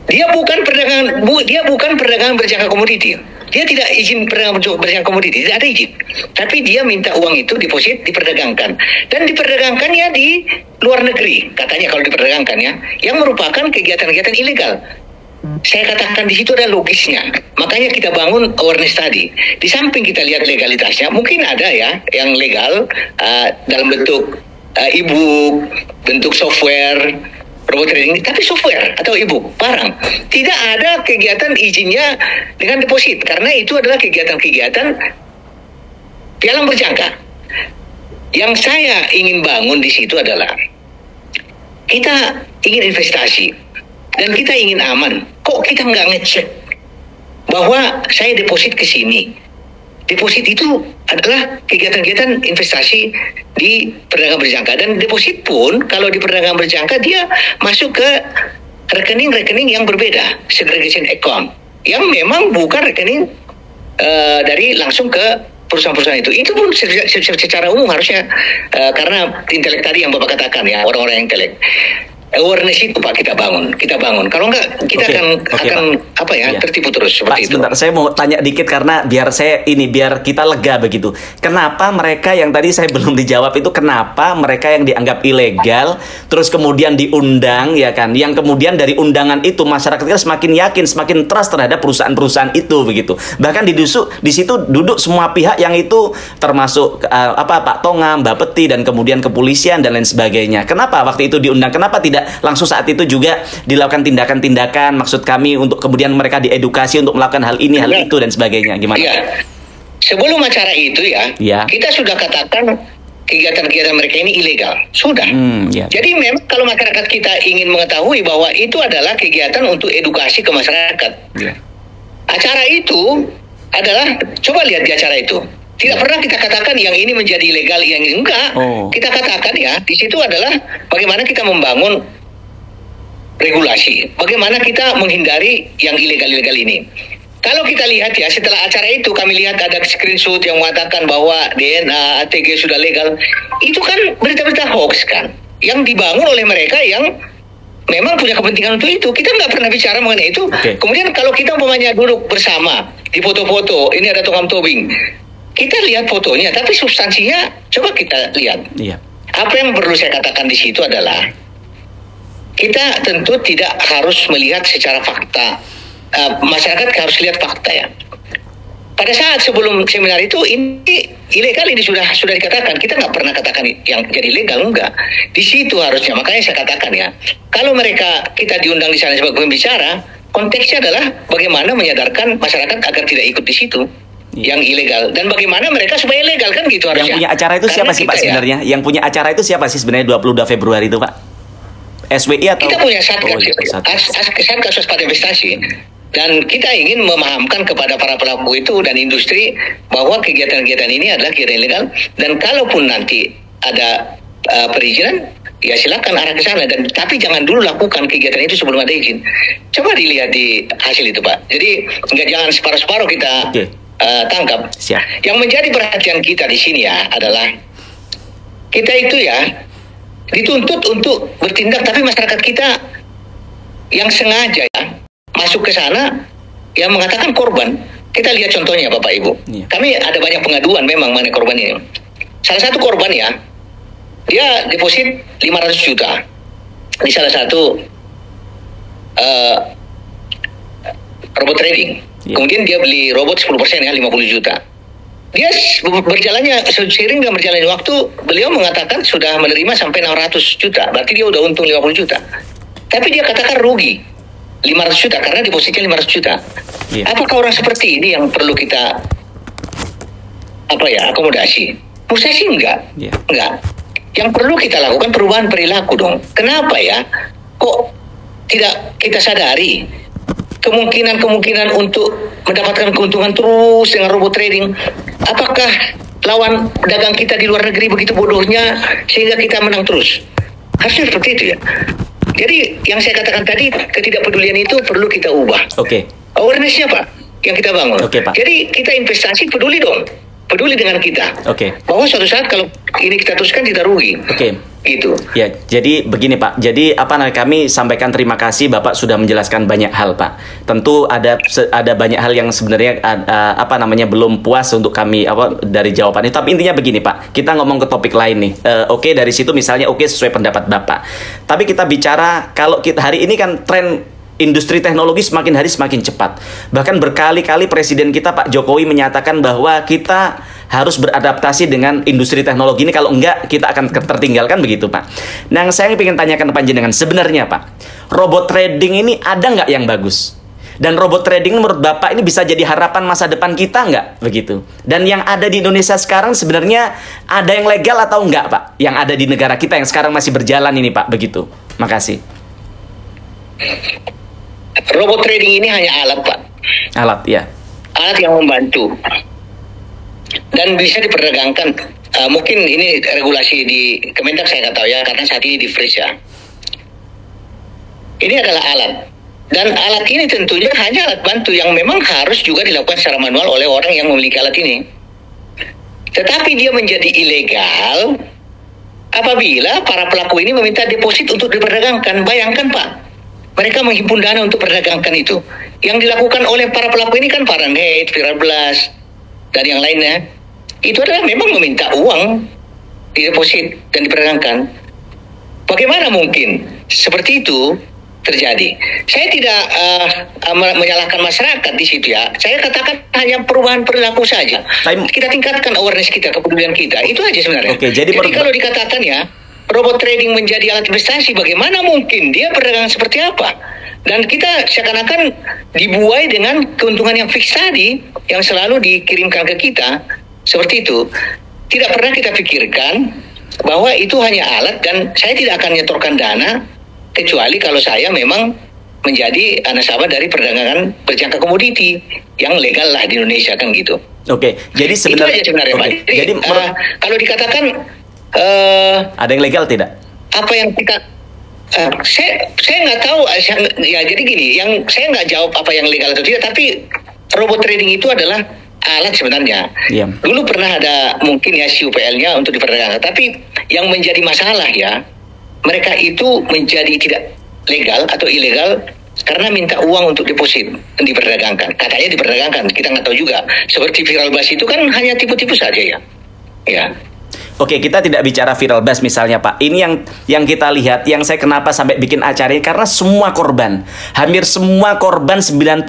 dia bukan perdagangan berjangka komoditi. Dia tidak izin perdagangan berjangka komoditi, tidak ada izin. Tapi dia minta uang itu deposit diperdagangkan, dan diperdagangkannya di luar negeri katanya kalau diperdagangkannya, yang merupakan kegiatan-kegiatan ilegal. Saya katakan di situ ada logisnya. Makanya kita bangun awareness tadi. Di samping kita lihat legalitasnya, mungkin ada ya yang legal dalam bentuk e-book, bentuk software, robot trading, tapi software atau e-book, barang. Tidak ada kegiatan izinnya dengan deposit, karena itu adalah kegiatan-kegiatan pialang berjangka. Yang saya ingin bangun di situ adalah kita ingin investasi dan kita ingin aman. Kok kita nggak ngecek bahwa saya deposit ke sini? Deposit itu adalah kegiatan-kegiatan investasi di perdagangan berjangka, dan deposit pun kalau di perdagangan berjangka dia masuk ke rekening-rekening yang berbeda, segregation account, yang memang bukan rekening dari langsung ke perusahaan-perusahaan itu. Itu pun secara umum harusnya karena intelek tadi yang Bapak katakan ya, orang-orang yang intelek. awareness itu Pak kita bangun. Kalau enggak kita akan apa ya, Iya. tertipu terus Pak, seperti itu. sebentar, saya mau tanya dikit karena biar kita lega begitu. Kenapa mereka yang tadi saya belum dijawab itu, kenapa mereka yang dianggap ilegal terus kemudian diundang ya kan? Yang kemudian dari undangan itu masyarakat kita semakin yakin, semakin trust terhadap perusahaan-perusahaan itu begitu. Bahkan di situ duduk semua pihak yang itu termasuk Pak Tongam, Mbak Peti dan kemudian kepolisian dan lain sebagainya. Kenapa waktu itu diundang? Kenapa tidak langsung saat itu juga dilakukan tindakan-tindakan, maksud kami untuk kemudian mereka diedukasi untuk melakukan hal ini, hal itu dan sebagainya, gimana? Iya. Sebelum acara itu ya, kita sudah katakan kegiatan-kegiatan mereka ini ilegal. Sudah. Ya. Jadi memang kalau masyarakat kita ingin mengetahui bahwa itu adalah kegiatan untuk edukasi ke masyarakat. Ya. Acara itu adalah, coba lihat di acara itu. Tidak pernah kita katakan yang ini menjadi ilegal, yang ini enggak. Kita katakan ya, di situ adalah bagaimana kita membangun regulasi. Bagaimana kita menghindari yang ilegal-ilegal ini. Kalau kita lihat ya, setelah acara itu kami lihat ada screenshot yang mengatakan bahwa DNA, ATG sudah legal. Itu kan berita-berita hoax kan. Yang dibangun oleh mereka yang memang punya kepentingan untuk itu. Kita nggak pernah bicara mengenai itu. Kemudian kalau kita umpamanya duduk bersama, di foto-foto, ini ada Tongam Tobing. Kita lihat fotonya, tapi substansinya coba kita lihat. Iya. Apa yang perlu saya katakan di situ adalah kita tentu tidak harus melihat secara fakta. Masyarakat harus lihat fakta ya. Pada saat sebelum seminar itu ini ilegal, ini sudah dikatakan. Kita nggak pernah katakan yang jadi legal, enggak. Di situ harusnya, makanya saya katakan ya. Kalau kita diundang di sana sebagai pembicara, konteksnya adalah bagaimana menyadarkan masyarakat agar tidak ikut di situ. Yang ilegal, dan bagaimana mereka supaya legal, kan gitu harusnya. Yang punya acara itu siapa sih Pak sebenarnya? Yang punya acara itu siapa sih sebenarnya 22 Februari itu Pak? SWI atau? Kita punya Satgas Waspada Investasi, dan kita ingin memahamkan kepada para pelaku itu dan industri bahwa kegiatan-kegiatan ini adalah kegiatan ilegal, dan kalaupun nanti ada perizinan, ya silakan arah ke sana, dan tapi jangan dulu lakukan kegiatan itu sebelum ada izin. Coba dilihat di hasil itu Pak. Jadi jangan separuh-separuh kita tangkap. Siap. Yang menjadi perhatian kita di sini ya adalah kita itu ya dituntut untuk bertindak, tapi masyarakat kita yang sengaja ya masuk ke sana yang mengatakan korban. Kita lihat contohnya Bapak Ibu. Kami ada banyak pengaduan memang mengenai korban ini. Salah satu korban ya, dia deposit 500 juta di salah satu robot trading. Kemudian dia beli robot 10% ya, 50 juta. Dia berjalannya seiring dengan berjalannya waktu, beliau mengatakan sudah menerima sampai 600 juta. Berarti dia udah untung 50 juta. Tapi dia katakan rugi 500 juta karena depositnya 500 juta. Apakah orang seperti ini yang perlu kita akomodasi? Menurut saya sih enggak. Enggak. Yang perlu kita lakukan perubahan perilaku dong. Kenapa ya? Kok tidak kita sadari kemungkinan untuk mendapatkan keuntungan terus dengan robot trading? Apakah lawan pedagang kita di luar negeri begitu bodohnya sehingga kita menang terus? Harusnya seperti itu ya. Jadi yang saya katakan tadi, ketidakpedulian itu perlu kita ubah. Awareness-nya Pak, yang kita bangun. Pak. Jadi kita investasi peduli dong. Peduli dengan kita. Bahwa suatu saat kalau ini kita teruskan kita rugi. Gitu. Ya, jadi begini Pak. Jadi kami sampaikan terima kasih Bapak sudah menjelaskan banyak hal Pak. Tentu ada banyak hal yang sebenarnya belum puas untuk kami dari jawaban itu. Tapi intinya begini Pak. Kita ngomong ke topik lain nih. Dari situ misalnya sesuai pendapat Bapak. Tapi kita bicara kalau kita hari ini kan tren industri teknologi semakin hari semakin cepat. Bahkan berkali-kali Presiden kita Pak Jokowi menyatakan bahwa kita harus beradaptasi dengan industri teknologi ini, kalau enggak kita akan tertinggalkan begitu Pak. Nah, saya ingin tanyakan ke Panjenengan, sebenarnya Pak, robot trading ini ada nggak yang bagus? Dan robot trading menurut Bapak ini bisa jadi harapan masa depan kita nggak begitu? Dan yang ada di Indonesia sekarang sebenarnya ada yang legal atau enggak Pak? Yang ada di negara kita yang sekarang masih berjalan ini Pak, begitu. Makasih. Robot trading ini hanya alat Pak. Alat ya. Alat yang membantu. Dan bisa diperdagangkan. Mungkin ini regulasi di Kemendak saya nggak tahu ya, karena saat ini di freeze ya. Ini adalah alat. Dan alat ini tentunya hanya alat bantu yang memang harus juga dilakukan secara manual oleh orang yang memiliki alat ini. Tetapi dia menjadi ilegal apabila para pelaku ini meminta deposit untuk diperdagangkan. Bayangkan Pak, mereka menghimpun dana untuk perdagangkan itu. Yang dilakukan oleh para pelaku ini kan Fahrenheit, Viral Blast, dan yang lainnya. Itu adalah memang meminta uang dideposit dan diperdagangkan. Bagaimana mungkin seperti itu terjadi? Saya tidak menyalahkan masyarakat di situ ya. Saya katakan hanya perubahan perilaku saja. Kita tingkatkan awareness kita, kepedulian kita. Itu aja sebenarnya. Oke, jadi kalau dikatakan ya, robot trading menjadi alat investasi, bagaimana mungkin dia perdagangan seperti apa? Dan kita seakan-akan dibuai dengan keuntungan yang fix tadi, yang selalu dikirimkan ke kita, seperti itu. Tidak pernah kita pikirkan bahwa itu hanya alat, dan saya tidak akan nyetorkan dana, kecuali kalau saya memang menjadi nasabah dari perdagangan berjangka komoditi, yang legal lah di Indonesia, kan gitu. Oke, jadi sebenarnya, itu aja sebenarnya Pak. Jadi kalau dikatakan ada yang legal tidak? Apa yang kita saya nggak tahu ya. Jadi gini, yang saya nggak jawab apa yang legal atau tidak, tapi robot trading itu adalah alat sebenarnya. Iya. Dulu pernah ada mungkin ya CUPL-nya untuk diperdagangkan, tapi yang menjadi masalah ya, mereka itu menjadi tidak legal atau ilegal karena minta uang untuk deposit dan diperdagangkan. Katanya diperdagangkan, kita nggak tahu juga. Seperti Viral Blast itu kan hanya tipu-tipu saja ya. Ya. Oke, kita tidak bicara Viral Blast misalnya Pak. Ini yang kita lihat, yang saya kenapa sampai bikin acara ini, karena semua korban, hampir semua korban 99%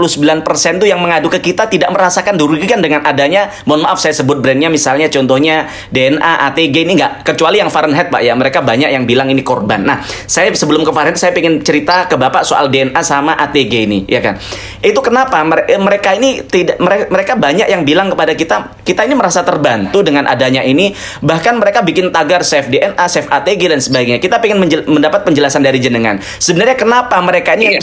itu yang mengadu ke kita tidak merasakan dirugikan dengan adanya, mohon maaf saya sebut brandnya, misalnya contohnya DNA, ATG, ini enggak, kecuali yang Fahrenheit Pak ya, mereka banyak yang bilang ini korban. Nah, saya sebelum ke Fahrenheit, saya pengen cerita ke Bapak soal DNA sama ATG ini, ya kan. Itu kenapa mereka ini tidak, mereka banyak yang bilang kepada kita ini merasa terbantu dengan adanya ini, bahkan mereka bikin tagar save DNA, save ATG dan sebagainya. Kita pengen mendapat penjelasan dari jenengan. Sebenarnya kenapa mereka ini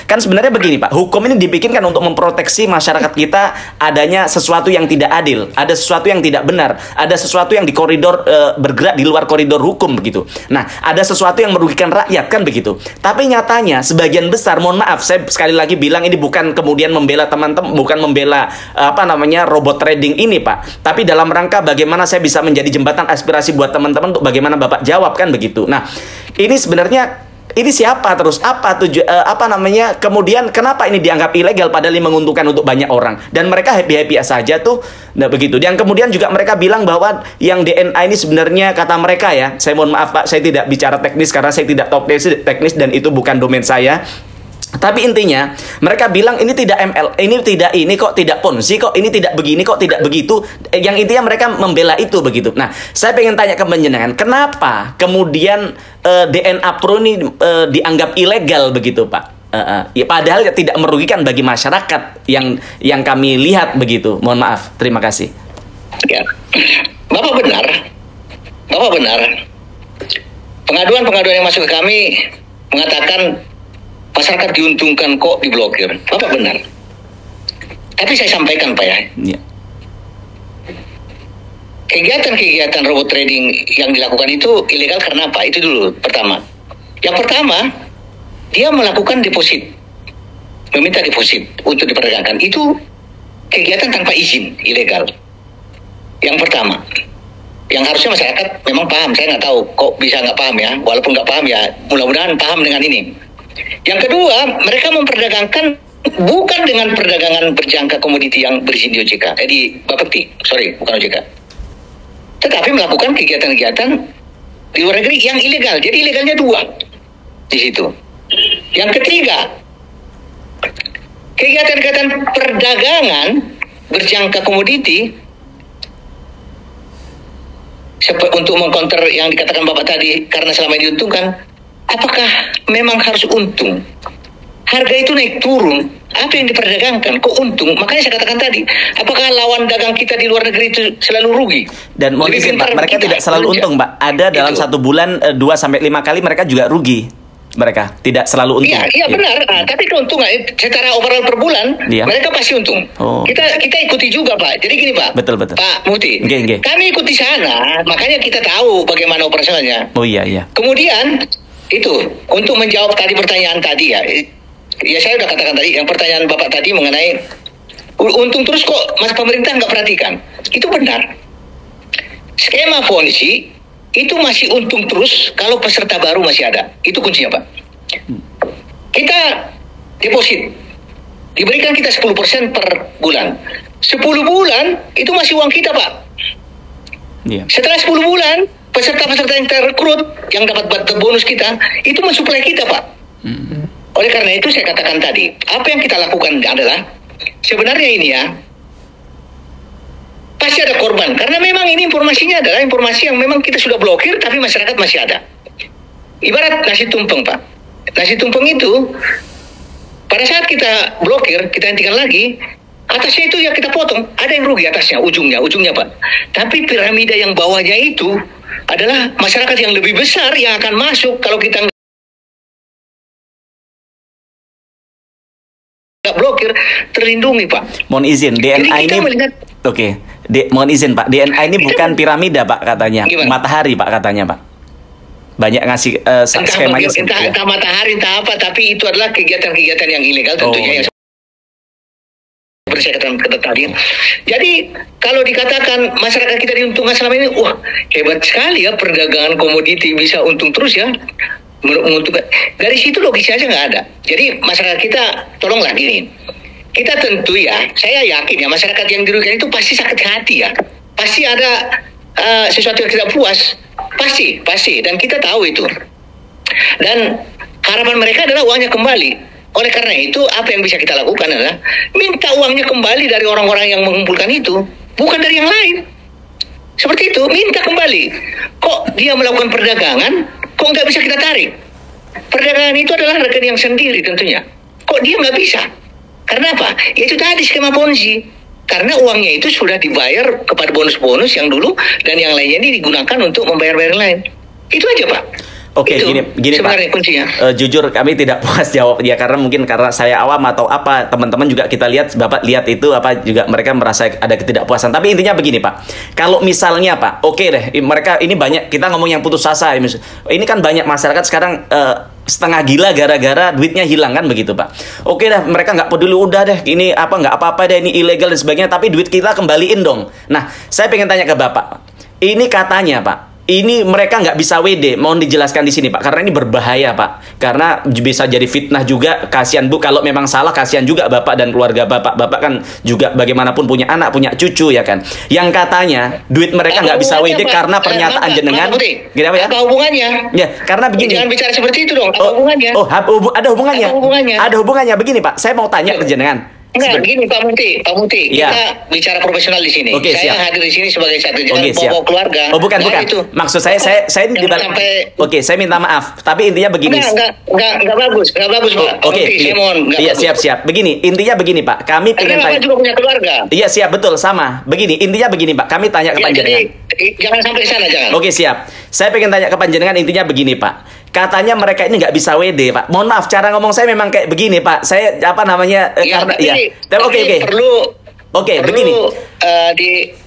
kan sebenarnya begini Pak, hukum ini dibikinkan untuk memproteksi masyarakat kita adanya sesuatu yang tidak adil, ada sesuatu yang tidak benar, ada sesuatu yang di koridor bergerak di luar koridor hukum begitu. Nah, ada sesuatu yang merugikan rakyat kan begitu. Tapi nyatanya sebagian besar, mohon maaf saya sekali lagi bilang, ini bukan kemudian membela teman-teman, bukan membela robot trading ini Pak, tapi dalam rangka bagaimana saya bisa menjadi jembatan aspirasi buat teman-teman untuk bagaimana Bapak jawab kan begitu. Nah, ini sebenarnya ini siapa, terus apa kemudian kenapa ini dianggap ilegal padahal ini menguntungkan untuk banyak orang, dan mereka happy-happy saja tuh. Nah, begitu. Dan kemudian juga mereka bilang bahwa yang DNA ini sebenarnya, kata mereka ya, saya mohon maaf Pak, saya tidak bicara teknis karena saya tidak tahu teknis dan itu bukan domain saya. Tapi intinya mereka bilang ini tidak ML, ini tidak ini kok, tidak Ponzi kok, ini tidak begini kok, tidak begitu. Yang intinya mereka membela itu begitu. Nah, saya pengen tanya ke panjenengan, kenapa kemudian DNA Pro ini dianggap ilegal begitu Pak? Ya, padahal ya tidak merugikan bagi masyarakat yang kami lihat begitu. Mohon maaf, terima kasih. Ya, Bapak benar. Pengaduan yang masuk ke kami mengatakan masyarakat diuntungkan kok diblokir. Bapak benar. Tapi saya sampaikan Pak ya. Yeah. Kegiatan robot trading yang dilakukan itu ilegal karena apa? Itu dulu pertama. Yang pertama, dia melakukan deposit. Meminta deposit untuk diperdagangkan. Itu kegiatan tanpa izin, ilegal. Yang pertama. Yang harusnya masyarakat memang paham. Saya nggak tahu kok bisa nggak paham ya. Walaupun nggak paham ya, mudah-mudahan paham dengan ini. Yang kedua, mereka memperdagangkan bukan dengan perdagangan berjangka komoditi yang berizin di OJK, di Bapepti, bukan OJK. Tetapi melakukan kegiatan-kegiatan di luar negeri yang ilegal. Jadi ilegalnya dua di situ. Yang ketiga, kegiatan-kegiatan perdagangan berjangka komoditi untuk mengcounter yang dikatakan Bapak tadi, karena selama ini diuntungkan. Apakah memang harus untung? Harga itu naik turun, apa yang diperdagangkan kok untung? Makanya saya katakan tadi, apakah lawan dagang kita di luar negeri itu selalu rugi? Dan mohon izin Pak, mereka tidak selalu untung Pak. Ada dalam satu bulan 2-5 kali mereka juga rugi. Mereka tidak selalu untung. Iya benar. Nah, tapi keuntungan secara overall per bulan mereka pasti untung. Kita ikuti juga Pak. Jadi gini Pak. Betul. Pak Muti. Kami ikuti sana, makanya kita tahu bagaimana operasionalnya. Oh iya. Kemudian itu untuk menjawab tadi pertanyaan tadi ya saya udah katakan tadi, yang pertanyaan Bapak tadi mengenai untung terus kok mas pemerintah nggak perhatikan, itu benar. Skema Ponzi itu masih untung terus kalau peserta baru masih ada. Itu kuncinya, Pak. Kita deposit, diberikan kita 10% per bulan. 10 bulan itu masih uang kita, Pak. Setelah 10 bulan, peserta-peserta yang terrekrut, yang dapat bonus kita, itu mensuplai kita, Pak. Oleh karena itu saya katakan tadi, apa yang kita lakukan adalah, sebenarnya ini ya, pasti ada korban. Karena memang ini informasinya adalah informasi yang memang kita sudah blokir, tapi masyarakat masih ada. Ibarat nasi tumpeng, Pak. Nasi tumpeng itu, pada saat kita blokir, kita hentikan lagi, atasnya itu ya kita potong. Ada yang rugi atasnya, ujungnya, Pak. Tapi piramida yang bawahnya itu adalah masyarakat yang lebih besar yang akan masuk kalau kita nggak blokir, terlindungi, Pak. Mohon izin, DNA ini melihat, oke. Mohon izin, Pak. DNA ini bukan piramida, Pak, katanya. Gimana? Matahari, Pak, katanya, Pak. Banyak ngasih skemanya. Entah matahari, entah apa, tapi itu adalah kegiatan-kegiatan yang ilegal tentunya. Yang seperti saya katakan tadi. Jadi kalau dikatakan masyarakat kita diuntungkan selama ini, wah hebat sekali ya, perdagangan komoditi bisa untung terus ya. Menguntungkan. Dari situ logisnya aja nggak ada. Jadi masyarakat kita, tolonglah gini. Kita tentu ya, saya yakin ya, masyarakat yang dirugikan itu pasti sakit hati ya. Pasti ada sesuatu yang tidak puas. Pasti. Dan kita tahu itu. Dan harapan mereka adalah uangnya kembali. Oleh karena itu, apa yang bisa kita lakukan adalah minta uangnya kembali dari orang-orang yang mengumpulkan itu. Bukan dari yang lain. Seperti itu, minta kembali. Kok dia melakukan perdagangan, kok nggak bisa kita tarik? Perdagangan itu adalah rekening yang sendiri tentunya. Kok dia nggak bisa? Karena apa? Ya itu tadi skema Ponzi. Karena uangnya itu sudah dibayar kepada bonus-bonus yang dulu, dan yang lainnya ini digunakan untuk membayar-bayar lain. Itu aja, Pak. Oke, gini sebenarnya Pak. Kuncinya. Jujur kami tidak puas jawab ya, karena mungkin karena saya awam atau apa, teman-teman juga kita lihat, Bapak lihat itu apa juga mereka merasa ada ketidakpuasan. Tapi intinya begini, Pak. Kalau misalnya, Pak, oke deh, mereka ini banyak, kita ngomong yang putus asa. Ini kan banyak masyarakat sekarang setengah gila gara-gara duitnya hilang kan begitu, Pak. Oke dah, mereka nggak peduli, udah deh ini apa nggak apa-apa deh, ini ilegal dan sebagainya, tapi duit kita kembaliin dong. Nah, saya pengen tanya ke Bapak. Ini katanya, Pak, ini mereka nggak bisa WD. Mohon dijelaskan di sini, Pak, karena ini berbahaya, Pak. Karena bisa jadi fitnah juga. Kasihan Bu, kalau memang salah kasihan juga Bapak dan keluarga Bapak. Bapak kan juga bagaimanapun punya anak, punya cucu ya kan. Yang katanya duit mereka nggak bisa WD karena pernyataan jenengan. Gini apa ya? Apa hubungannya? Ya, karena begini. Jangan bicara seperti itu dong. Apa hubungannya? Ada hubungannya. Apa hubungannya? Ada hubungannya. Begini, Pak, saya mau tanya ke jenengan. Enggak, gini Pak Muti, ya. Kita bicara profesional di sini. Oke, saya hadir di sini sebagai satu jangan bawa keluarga. Oh, bukan. Itu. Maksud saya ini sampai. Oke, saya minta maaf. Tapi intinya begini. Enggak bagus, Pak. Oke, saya mohon. Iya, siap. Begini, intinya begini, Pak. Kami pengen tanya. Bapak juga punya keluarga. Iya, siap, betul, sama. Begini, intinya begini, Pak. Kami tanya ke panjenengan. Jangan sampai sana, jangan. Oke, siap. Saya pengen tanya ke panjenengan, intinya begini, Pak. Katanya mereka ini nggak bisa WD, Pak. Mohon maaf, cara ngomong saya memang kayak begini, Pak. Saya Oke, begini.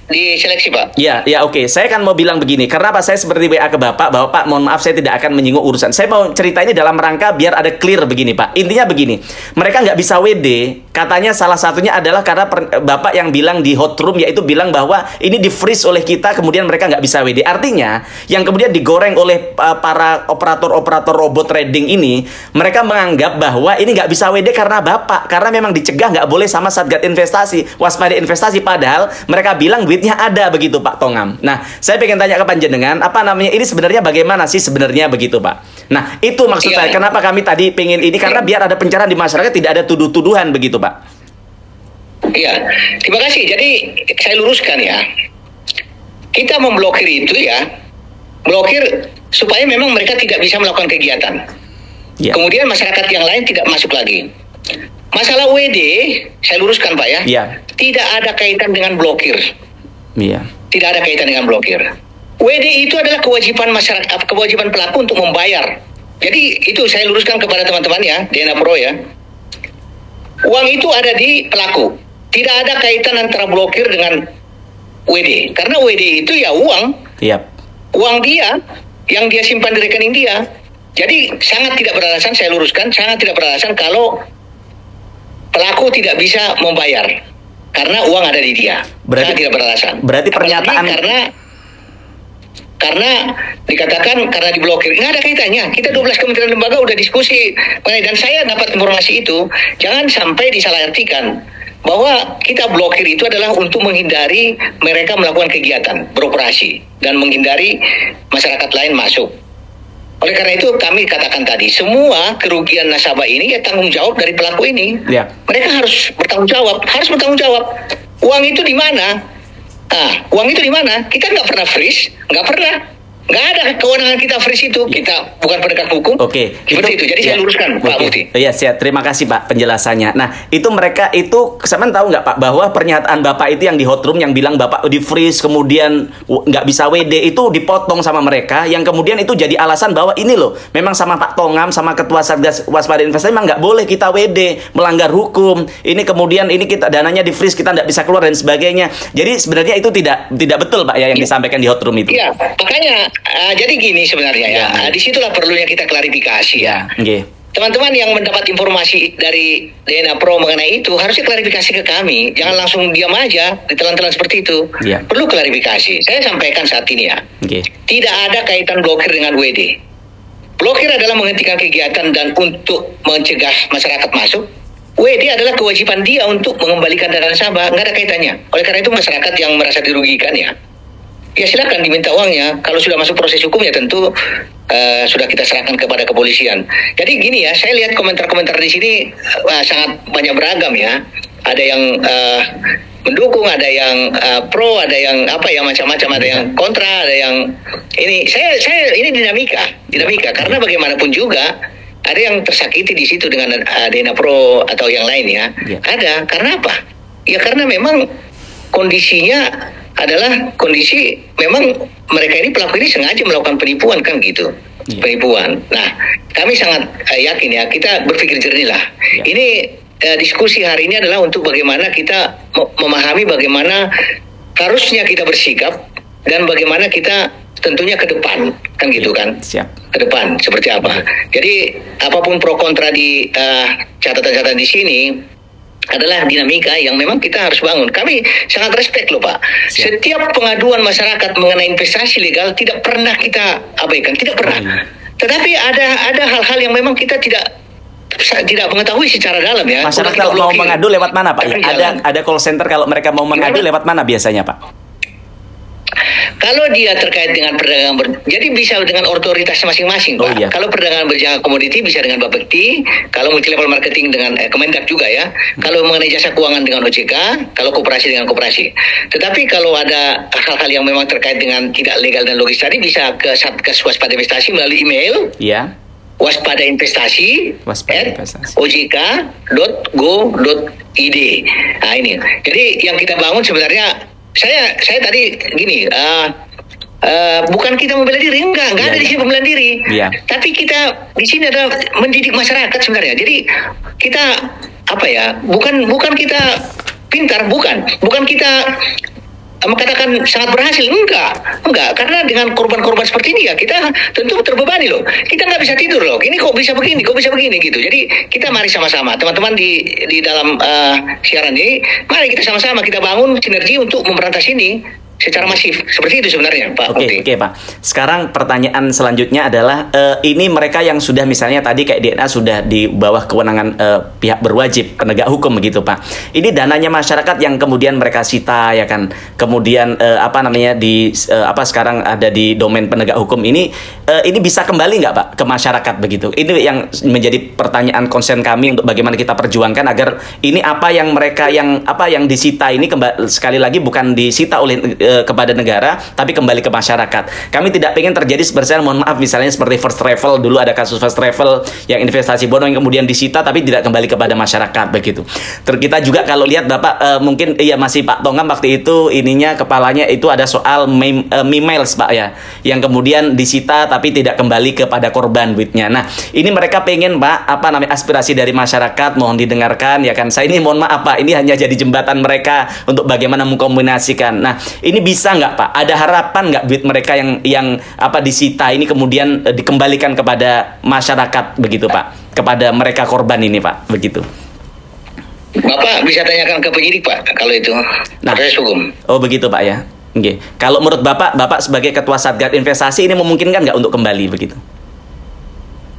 Diseleksi, Pak. Ya, oke. Saya kan mau bilang begini. Karena apa? Saya seperti WA ke Bapak, bahwa Pak, mohon maaf saya tidak akan menyinggung urusan. Saya mau cerita ini dalam rangka biar ada clear begini, Pak. Intinya begini. Mereka nggak bisa WD. Katanya salah satunya adalah karena Bapak yang bilang di hot room, yaitu bilang bahwa ini di-freeze oleh kita, kemudian mereka nggak bisa WD. Artinya, yang kemudian digoreng oleh para operator-operator robot trading ini, mereka menganggap bahwa ini nggak bisa WD karena Bapak. Karena memang dicegah nggak boleh sama Satgas Investasi. Waspada investasi. Padahal mereka bilang duitnya ada begitu, Pak Tongam. Nah, saya pengen tanya ke panjenengan, ini sebenarnya bagaimana sih sebenarnya begitu, Pak? Nah, itu maksud saya, kenapa kami tadi pengen ini, karena biar ada pencerahan di masyarakat, tidak ada tuduh-tuduhan begitu, Pak. Iya, terima kasih. Jadi, saya luruskan ya. Kita memblokir itu ya, blokir supaya memang mereka tidak bisa melakukan kegiatan. Ya. Kemudian masyarakat yang lain tidak masuk lagi. Masalah WD, saya luruskan, Pak ya. Iya. Tidak ada kaitan dengan blokir. Iya. Tidak ada kaitan dengan blokir. WD itu adalah kewajiban masyarakat, kewajiban pelaku untuk membayar. Jadi itu saya luruskan kepada teman-teman ya, DNA Pro ya. Uang itu ada di pelaku. Tidak ada kaitan antara blokir dengan WD. Karena WD itu ya uang. Yep. Uang dia yang dia simpan di rekening dia. Jadi sangat tidak beralasan, saya luruskan, sangat tidak beralasan kalau pelaku tidak bisa membayar karena uang ada di dia. Berarti tidak beralasan. Berarti pernyataan Karena dikatakan karena diblokir, nggak ada kaitannya. Kita 12 kementerian lembaga udah diskusi mengenai, dan saya dapat informasi itu. Jangan sampai disalahartikan bahwa kita blokir itu adalah untuk menghindari mereka melakukan kegiatan, beroperasi, dan menghindari masyarakat lain masuk. Oleh karena itu kami katakan tadi, semua kerugian nasabah ini ya tanggung jawab dari pelaku ini. Ya. Mereka harus bertanggung jawab, Uang itu di mana? Uang itu di mana? Kita nggak pernah freeze, nggak ada kewenangan kita freeze itu. Kita bukan penegak hukum. Oke, seperti itu. Jadi saya luruskan, Pak Mufti. Iya, siap. Terima kasih Pak penjelasannya. Nah, itu mereka itu, Semen tahu nggak Pak bahwa pernyataan Bapak itu yang di hot room yang bilang Bapak di freeze kemudian nggak bisa WD itu dipotong sama mereka, yang kemudian itu jadi alasan bahwa ini loh, memang sama Pak Tongam sama Ketua Satgas Waspada Investasi memang nggak boleh kita WD, melanggar hukum. Ini kemudian ini kita dananya di freeze, kita nggak bisa keluar dan sebagainya. Jadi sebenarnya itu tidak betul Pak ya yang disampaikan di hot room itu. Iya, makanya jadi gini sebenarnya ya. Disitulah perlunya kita klarifikasi ya. Okay. Teman-teman yang mendapat informasi dari DNA Pro mengenai itu harusnya klarifikasi ke kami. Jangan langsung diam aja ditelan-telan seperti itu. Perlu klarifikasi. Saya sampaikan saat ini ya. Tidak ada kaitan blokir dengan WD. Blokir adalah menghentikan kegiatan dan untuk mencegah masyarakat masuk. WD adalah kewajiban dia untuk mengembalikan dana nasabah. Nggak ada kaitannya. Oleh karena itu masyarakat yang merasa dirugikan ya silakan diminta uangnya. Kalau sudah masuk proses hukumnya tentu sudah kita serahkan kepada kepolisian. Jadi gini ya, saya lihat komentar-komentar di sini sangat banyak beragam ya. Ada yang mendukung, ada yang pro, ada yang macam-macam, ada yang kontra, ada yang ini. Saya ini dinamika karena bagaimanapun juga ada yang tersakiti di situ dengan DNA Pro atau yang lain ya. Ada. Karena apa? Ya karena memang kondisinya adalah kondisi memang mereka ini pelaku ini sengaja melakukan penipuan kan gitu. Penipuan. Nah, kami sangat yakin ya, kita berpikir jernih lah. Ini diskusi hari ini adalah untuk bagaimana kita memahami bagaimana harusnya kita bersikap dan bagaimana kita tentunya ke depan kan gitu kan. Ke depan seperti apa. Jadi apapun pro kontra di catatan-catatan di sini adalah dinamika yang memang kita harus bangun. Kami sangat respect loh Pak. Setiap pengaduan masyarakat mengenai investasi legal tidak pernah kita abaikan, tidak pernah. Tetapi ada hal-hal yang memang kita tidak mengetahui secara dalam ya. Masyarakat kalau mau mengadu lewat mana Pak? Ada call center kalau mereka mau mengadu lewat mana biasanya Pak? Kalau dia terkait dengan perdagangan, jadi bisa dengan otoritas masing-masing, Pak. Kalau perdagangan berjangka komoditi bisa dengan Bapepti, kalau multi level marketing dengan Kemendak juga ya. Kalau mengenai jasa keuangan dengan OJK, kalau koperasi dengan koperasi. Tetapi kalau ada hal-hal yang memang terkait dengan tidak legal dan logis tadi bisa ke Satgas Waspada Investasi melalui email. waspadainvestasi@ojk.go.id. Nah ini. Jadi yang kita bangun sebenarnya saya tadi gini, bukan kita membela diri, enggak ada di sini pembelaan diri. Tapi kita di sini adalah mendidik masyarakat sebenarnya. Jadi kita bukan kita pintar, bukan kita mengatakan sangat berhasil, enggak, karena dengan korban-korban seperti ini ya kita tentu terbebani loh. Kita nggak bisa tidur loh. Ini kok bisa begini gitu. Jadi kita mari sama-sama teman-teman di dalam siaran ini, mari kita sama-sama kita bangun sinergi untuk memberantas ini secara masif. Seperti itu sebenarnya Pak. Oke Pak. Sekarang pertanyaan selanjutnya adalah ini mereka yang sudah misalnya tadi kayak DNA sudah di bawah kewenangan pihak berwajib penegak hukum begitu Pak. Ini dananya masyarakat yang kemudian mereka sita ya kan. Kemudian sekarang ada di domain penegak hukum ini bisa kembali nggak Pak ke masyarakat begitu? Ini yang menjadi pertanyaan konsen kami untuk bagaimana kita perjuangkan agar ini apa yang mereka yang disita ini sekali lagi bukan disita oleh kepada negara tapi kembali ke masyarakat. Kami tidak ingin terjadi mohon maaf misalnya seperti First Travel, dulu ada kasus First Travel yang investasi bodong yang kemudian disita tapi tidak kembali kepada masyarakat begitu. Kita juga kalau lihat Bapak mungkin masih Pak Tongam waktu itu ininya kepalanya itu ada soal miles Pak ya yang kemudian disita tapi tidak kembali kepada korban duitnya. Nah ini mereka pengen Pak aspirasi dari masyarakat mohon didengarkan ya kan. Saya ini mohon maaf Pak, ini hanya jadi jembatan mereka untuk bagaimana mengkombinasikan. Nah ini bisa nggak Pak? Ada harapan nggak duit mereka yang disita ini kemudian dikembalikan kepada masyarakat begitu Pak? Kepada mereka korban ini Pak, begitu. Bapak bisa tanyakan ke penyidik Pak kalau itu proses hukum. Oh begitu Pak ya. Oke. Kalau menurut Bapak sebagai Ketua Satgas Investasi ini memungkinkan nggak untuk kembali begitu?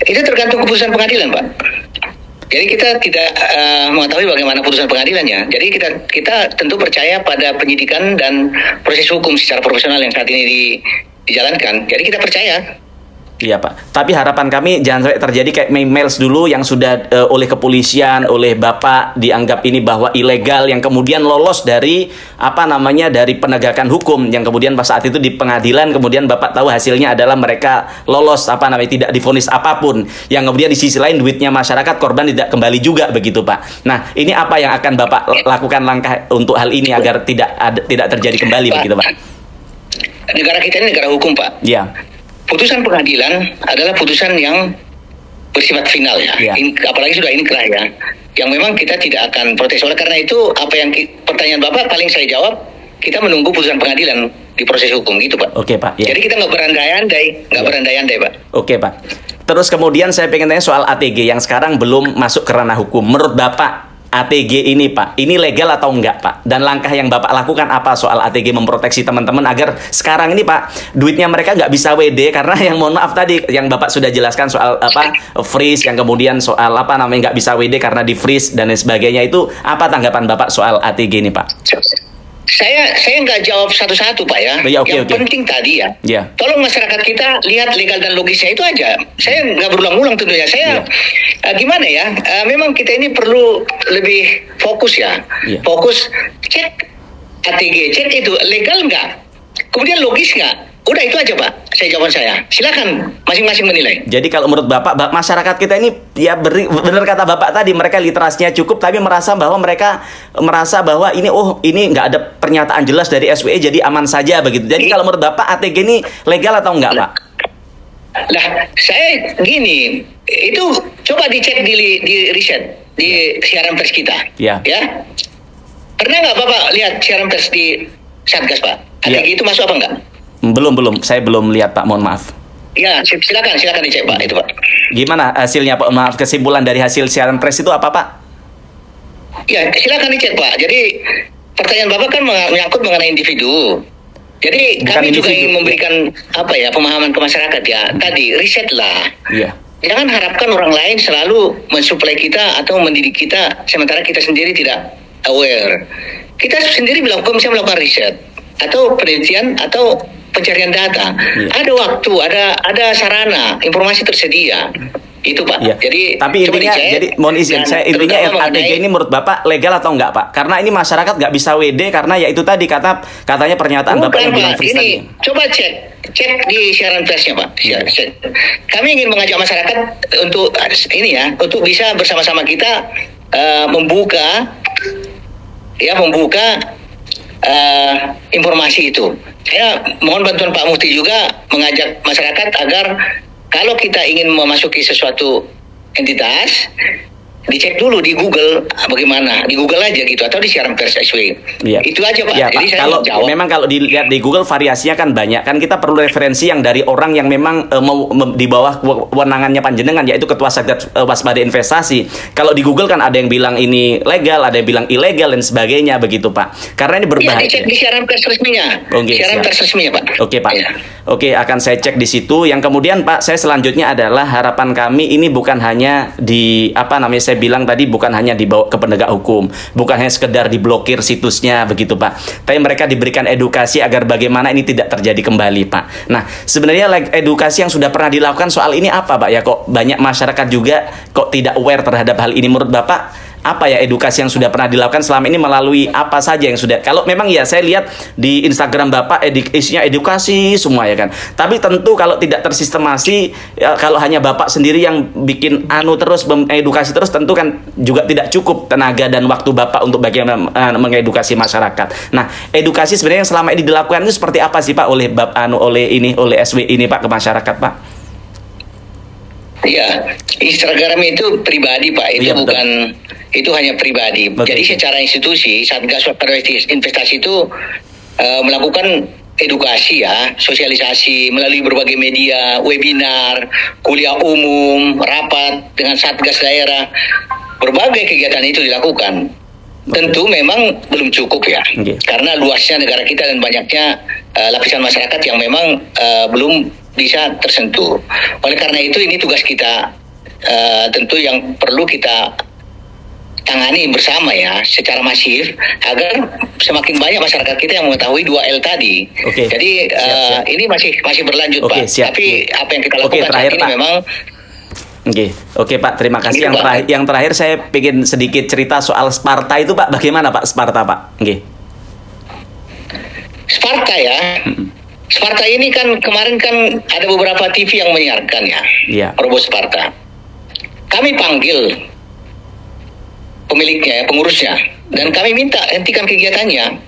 Itu tergantung keputusan pengadilan, Pak. Jadi kita tidak mengetahui bagaimana putusan pengadilannya. Jadi kita tentu percaya pada penyidikan dan proses hukum secara profesional yang saat ini dijalankan. Jadi kita percaya. Iya Pak, tapi harapan kami jangan sampai terjadi kayak emails dulu yang sudah oleh kepolisian, oleh Bapak dianggap ini bahwa ilegal, yang kemudian lolos dari dari penegakan hukum, yang kemudian pas saat itu di pengadilan kemudian Bapak tahu hasilnya adalah mereka lolos tidak divonis apapun, yang kemudian di sisi lain duitnya masyarakat, korban tidak kembali juga begitu Pak. Nah ini apa yang akan Bapak lakukan langkah untuk hal ini agar tidak terjadi kembali Pak, begitu Pak? Negara kita ini negara hukum Pak. Iya. Putusan pengadilan adalah putusan yang bersifat final ya. Apalagi sudah inkrah ya. Yang memang kita tidak akan protes. Oleh karena itu, apa yang pertanyaan Bapak paling saya jawab, kita menunggu putusan pengadilan di proses hukum gitu Pak. Oke Pak. Ya. Jadi kita nggak berandai-andai, Pak. Oke Pak. Terus kemudian saya pengen tanya soal ATG yang sekarang belum masuk ke ranah hukum. Menurut Bapak, ATG ini Pak, ini legal atau enggak Pak? Dan langkah yang Bapak lakukan apa soal ATG memproteksi teman-teman agar sekarang ini Pak, duitnya mereka nggak bisa WD karena yang mohon maaf tadi yang Bapak sudah jelaskan soal freeze, yang kemudian soal nggak bisa WD karena di freeze dan lain sebagainya, itu apa tanggapan Bapak soal ATG ini Pak? Saya nggak jawab satu-satu Pak ya. Yang penting tadi ya, tolong masyarakat kita lihat legal dan logisnya itu aja. Saya nggak berulang-ulang tentunya. Saya gimana ya? Memang kita ini perlu lebih fokus ya. Fokus cek ATG, cek itu legal nggak, kemudian logis nggak. Udah itu aja Pak, jawaban saya. Silakan masing-masing menilai. Jadi kalau menurut Bapak, masyarakat kita ini ya benar kata Bapak tadi, mereka literasinya cukup tapi merasa bahwa ini nggak ada pernyataan jelas dari SWE jadi aman saja begitu. Jadi kalau menurut Bapak ATG ini legal atau enggak Pak? Lah, saya gini, itu coba dicek di riset di siaran pers kita. Ya. Pernah nggak Bapak lihat siaran pers di Satgas Pak? ATG itu masuk apa enggak? Belum, saya belum lihat Pak, mohon maaf. Ya, silakan dicek Pak, itu Pak. Gimana hasilnya Pak? Maaf, kesimpulan dari hasil siaran pers itu apa Pak? Ya, silakan dicek Pak. Jadi pertanyaan Bapak kan menyangkut mengenai individu. Jadi bukan kami individu juga ingin memberikan pemahaman ke masyarakat ya. Tadi riset lah. Iya. Jangan harapkan orang lain selalu mensuplai kita atau mendidik kita sementara kita sendiri tidak aware. Kita sendiri bisa melakukan riset atau penelitian atau pencarian data. Ada waktu, ada sarana, informasi tersedia. Itu Pak. Jadi tapi intinya mohon izin, intinya ATG ini menurut Bapak legal atau enggak Pak? Karena ini masyarakat nggak bisa WD karena ya itu tadi katanya pernyataan Bapak yang bilang freeze tadi. Coba cek di siaran persnya Pak. Kami ingin mengajak masyarakat untuk untuk bisa bersama-sama kita membuka informasi itu. Saya mohon bantuan Pak Mufti juga mengajak masyarakat agar kalau kita ingin memasuki sesuatu entitas, dicek dulu di Google bagaimana, di Google aja gitu atau di siaran pers SW. Itu aja Pak. Jadi Pak, kalau dilihat di Google variasinya kan banyak, kan kita perlu referensi yang dari orang yang memang di bawah kewenangannya panjenengan, yaitu Ketua Satgas Waspada Investasi. Kalau di Google kan ada yang bilang ini legal, ada yang bilang ilegal dan sebagainya begitu Pak. Karena ini berbahaya. Dicek di siaran pers resminya. Siaran pers resminya Pak. Oke Pak. Oke, akan saya cek di situ. Yang kemudian Pak, saya selanjutnya adalah harapan kami ini bukan hanya di saya bilang tadi, bukan hanya dibawa ke penegak hukum, bukan hanya sekedar diblokir situsnya begitu Pak, tapi mereka diberikan edukasi agar bagaimana ini tidak terjadi kembali Pak. Nah sebenarnya edukasi yang sudah pernah dilakukan soal ini apa Pak ya, kok banyak masyarakat juga kok tidak aware terhadap hal ini? Menurut Bapak apa ya edukasi yang sudah pernah dilakukan selama ini, melalui apa saja yang sudah? Kalau memang ya saya lihat di Instagram Bapak isinya edukasi semua ya kan. Tapi tentu kalau tidak tersistemasi, kalau hanya Bapak sendiri yang bikin terus mengedukasi terus, tentu kan juga tidak cukup tenaga dan waktu Bapak untuk bagaimana mengedukasi masyarakat. Nah, edukasi sebenarnya yang selama ini dilakukan itu seperti apa sih Pak oleh oleh SW ini Pak ke masyarakat Pak? Iya, Instagram itu pribadi Pak, itu bukan, itu hanya pribadi. Jadi secara institusi Satgas Waspada Investasi itu melakukan edukasi ya, sosialisasi melalui berbagai media, webinar, kuliah umum, rapat dengan Satgas daerah, berbagai kegiatan itu dilakukan. tentu memang belum cukup ya, Oke. karena luasnya negara kita dan banyaknya lapisan masyarakat yang memang belum bisa tersentuh. Oleh karena itu ini tugas kita tentu yang perlu kita tangani bersama ya secara masif agar semakin banyak masyarakat kita yang mengetahui 2L tadi. Oke. Jadi Siap. ini masih berlanjut Oke, Pak. siap. Tapi apa yang kita Oke, lakukan saat terakhir, ini Pak. memang Oke Pak, terima kasih. Gitu, Pak. Yang terakhir saya ingin sedikit cerita soal Sparta itu Pak. Bagaimana Pak Sparta Pak? Sparta ya. Sparta ini kan kemarin kan ada beberapa TV yang menyiarkan ya. Iya. Robo Sparta. Kami panggil pemiliknya, pengurusnya, dan kami minta hentikan kegiatannya.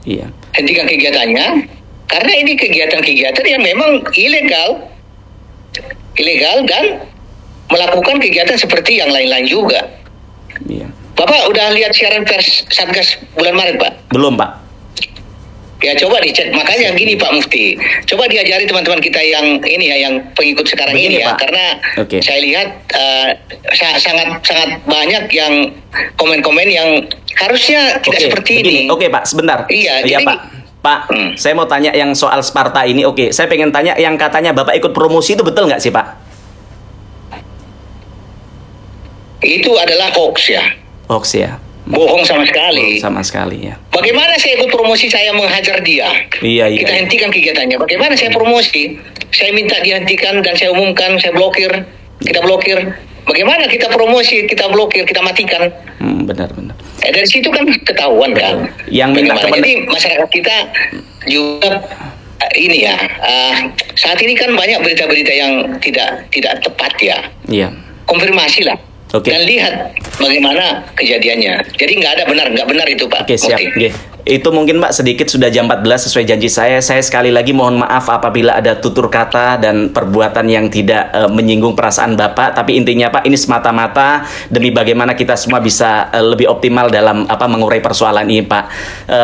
Iya. Hentikan kegiatannya karena ini kegiatan-kegiatan yang memang ilegal dan melakukan kegiatan seperti yang lain-lain juga. Iya. Bapak udah lihat siaran pers Satgas bulan Maret, Pak? Belum Pak. Ya coba dicek. Makanya gini Pak Mufti, coba diajari teman-teman kita yang ini ya, yang pengikut sekarang Begini, ini ya, Pak. karena Oke. saya lihat sangat banyak yang komen-komen yang harusnya tidak seperti begini. ini. Oke Pak, sebentar. Iya, jadi- Pak. Pak, saya mau tanya yang soal Sparta ini. Oke, saya pengen tanya yang katanya Bapak ikut promosi itu betul nggak sih Pak? Itu adalah hoax ya, Hoax ya. bohong sama sekali. Sama sekali ya. Bagaimana saya ikut promosi, saya menghajar dia? Iya. Kita hentikan kegiatannya. Bagaimana saya promosi? Saya minta dihentikan dan saya umumkan, saya blokir, kita blokir. Bagaimana kita promosi, kita blokir, kita matikan? Benar. Dari situ kan ketahuan kan. Yang minta Bagaimana? Jadi masyarakat kita juga ini ya. Saat ini kan banyak berita-berita yang tidak tepat ya. Iya. Konfirmasi lah. Oke. Dan lihat bagaimana kejadiannya. Jadi nggak benar itu Pak. Oke, siap. Mufti. Itu mungkin Pak sedikit sudah jam 14 sesuai janji saya. Saya sekali lagi mohon maaf apabila ada tutur kata dan perbuatan yang tidak menyinggung perasaan Bapak. Tapi intinya Pak, ini semata-mata demi bagaimana kita semua bisa lebih optimal dalam mengurai persoalan ini Pak.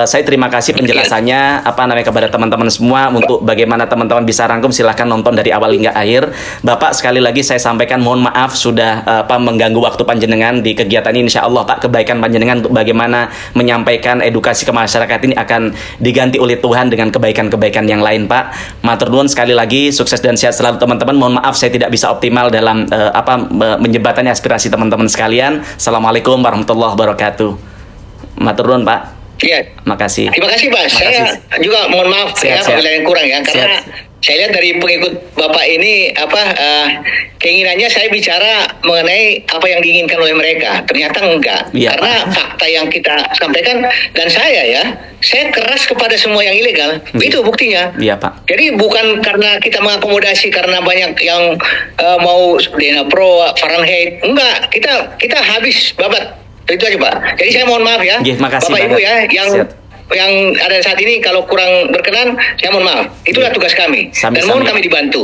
Saya terima kasih penjelasannya kepada teman-teman semua. Untuk bagaimana teman-teman bisa rangkum, silahkan nonton dari awal hingga akhir. Bapak sekali lagi saya sampaikan mohon maaf sudah mengganggu waktu panjenengan di kegiatan ini. Insya Allah Pak, kebaikan panjenengan untuk bagaimana menyampaikan edukasi ke masyarakat ini akan diganti oleh Tuhan dengan kebaikan-kebaikan yang lain Pak. Matur nuwun sekali lagi, sukses dan sehat selalu teman-teman. Mohon maaf saya tidak bisa optimal dalam menjembatani aspirasi teman-teman sekalian. Assalamualaikum warahmatullahi wabarakatuh. Matur nuwun Pak. Iya. Makasih. Terima kasih Pak. Saya juga mohon maaf Siap. apabila yang kurang ya, karena saya lihat dari pengikut Bapak ini keinginannya saya bicara mengenai apa yang diinginkan oleh mereka. Ternyata enggak. Iya, Karena fakta yang kita sampaikan, dan saya keras kepada semua yang ilegal. Itu buktinya. Iya Pak. Jadi bukan karena kita mengakomodasi karena banyak yang mau DNA Pro, Fahrenheit. Enggak, kita habis babat. Itu aja Pak. Jadi saya mohon maaf ya, Makasih Bapak Ibu banget. ya, yang ada saat ini kalau kurang berkenan, saya mohon maaf. Itulah tugas kami. Sambil-sambil. Dan mohon kami dibantu.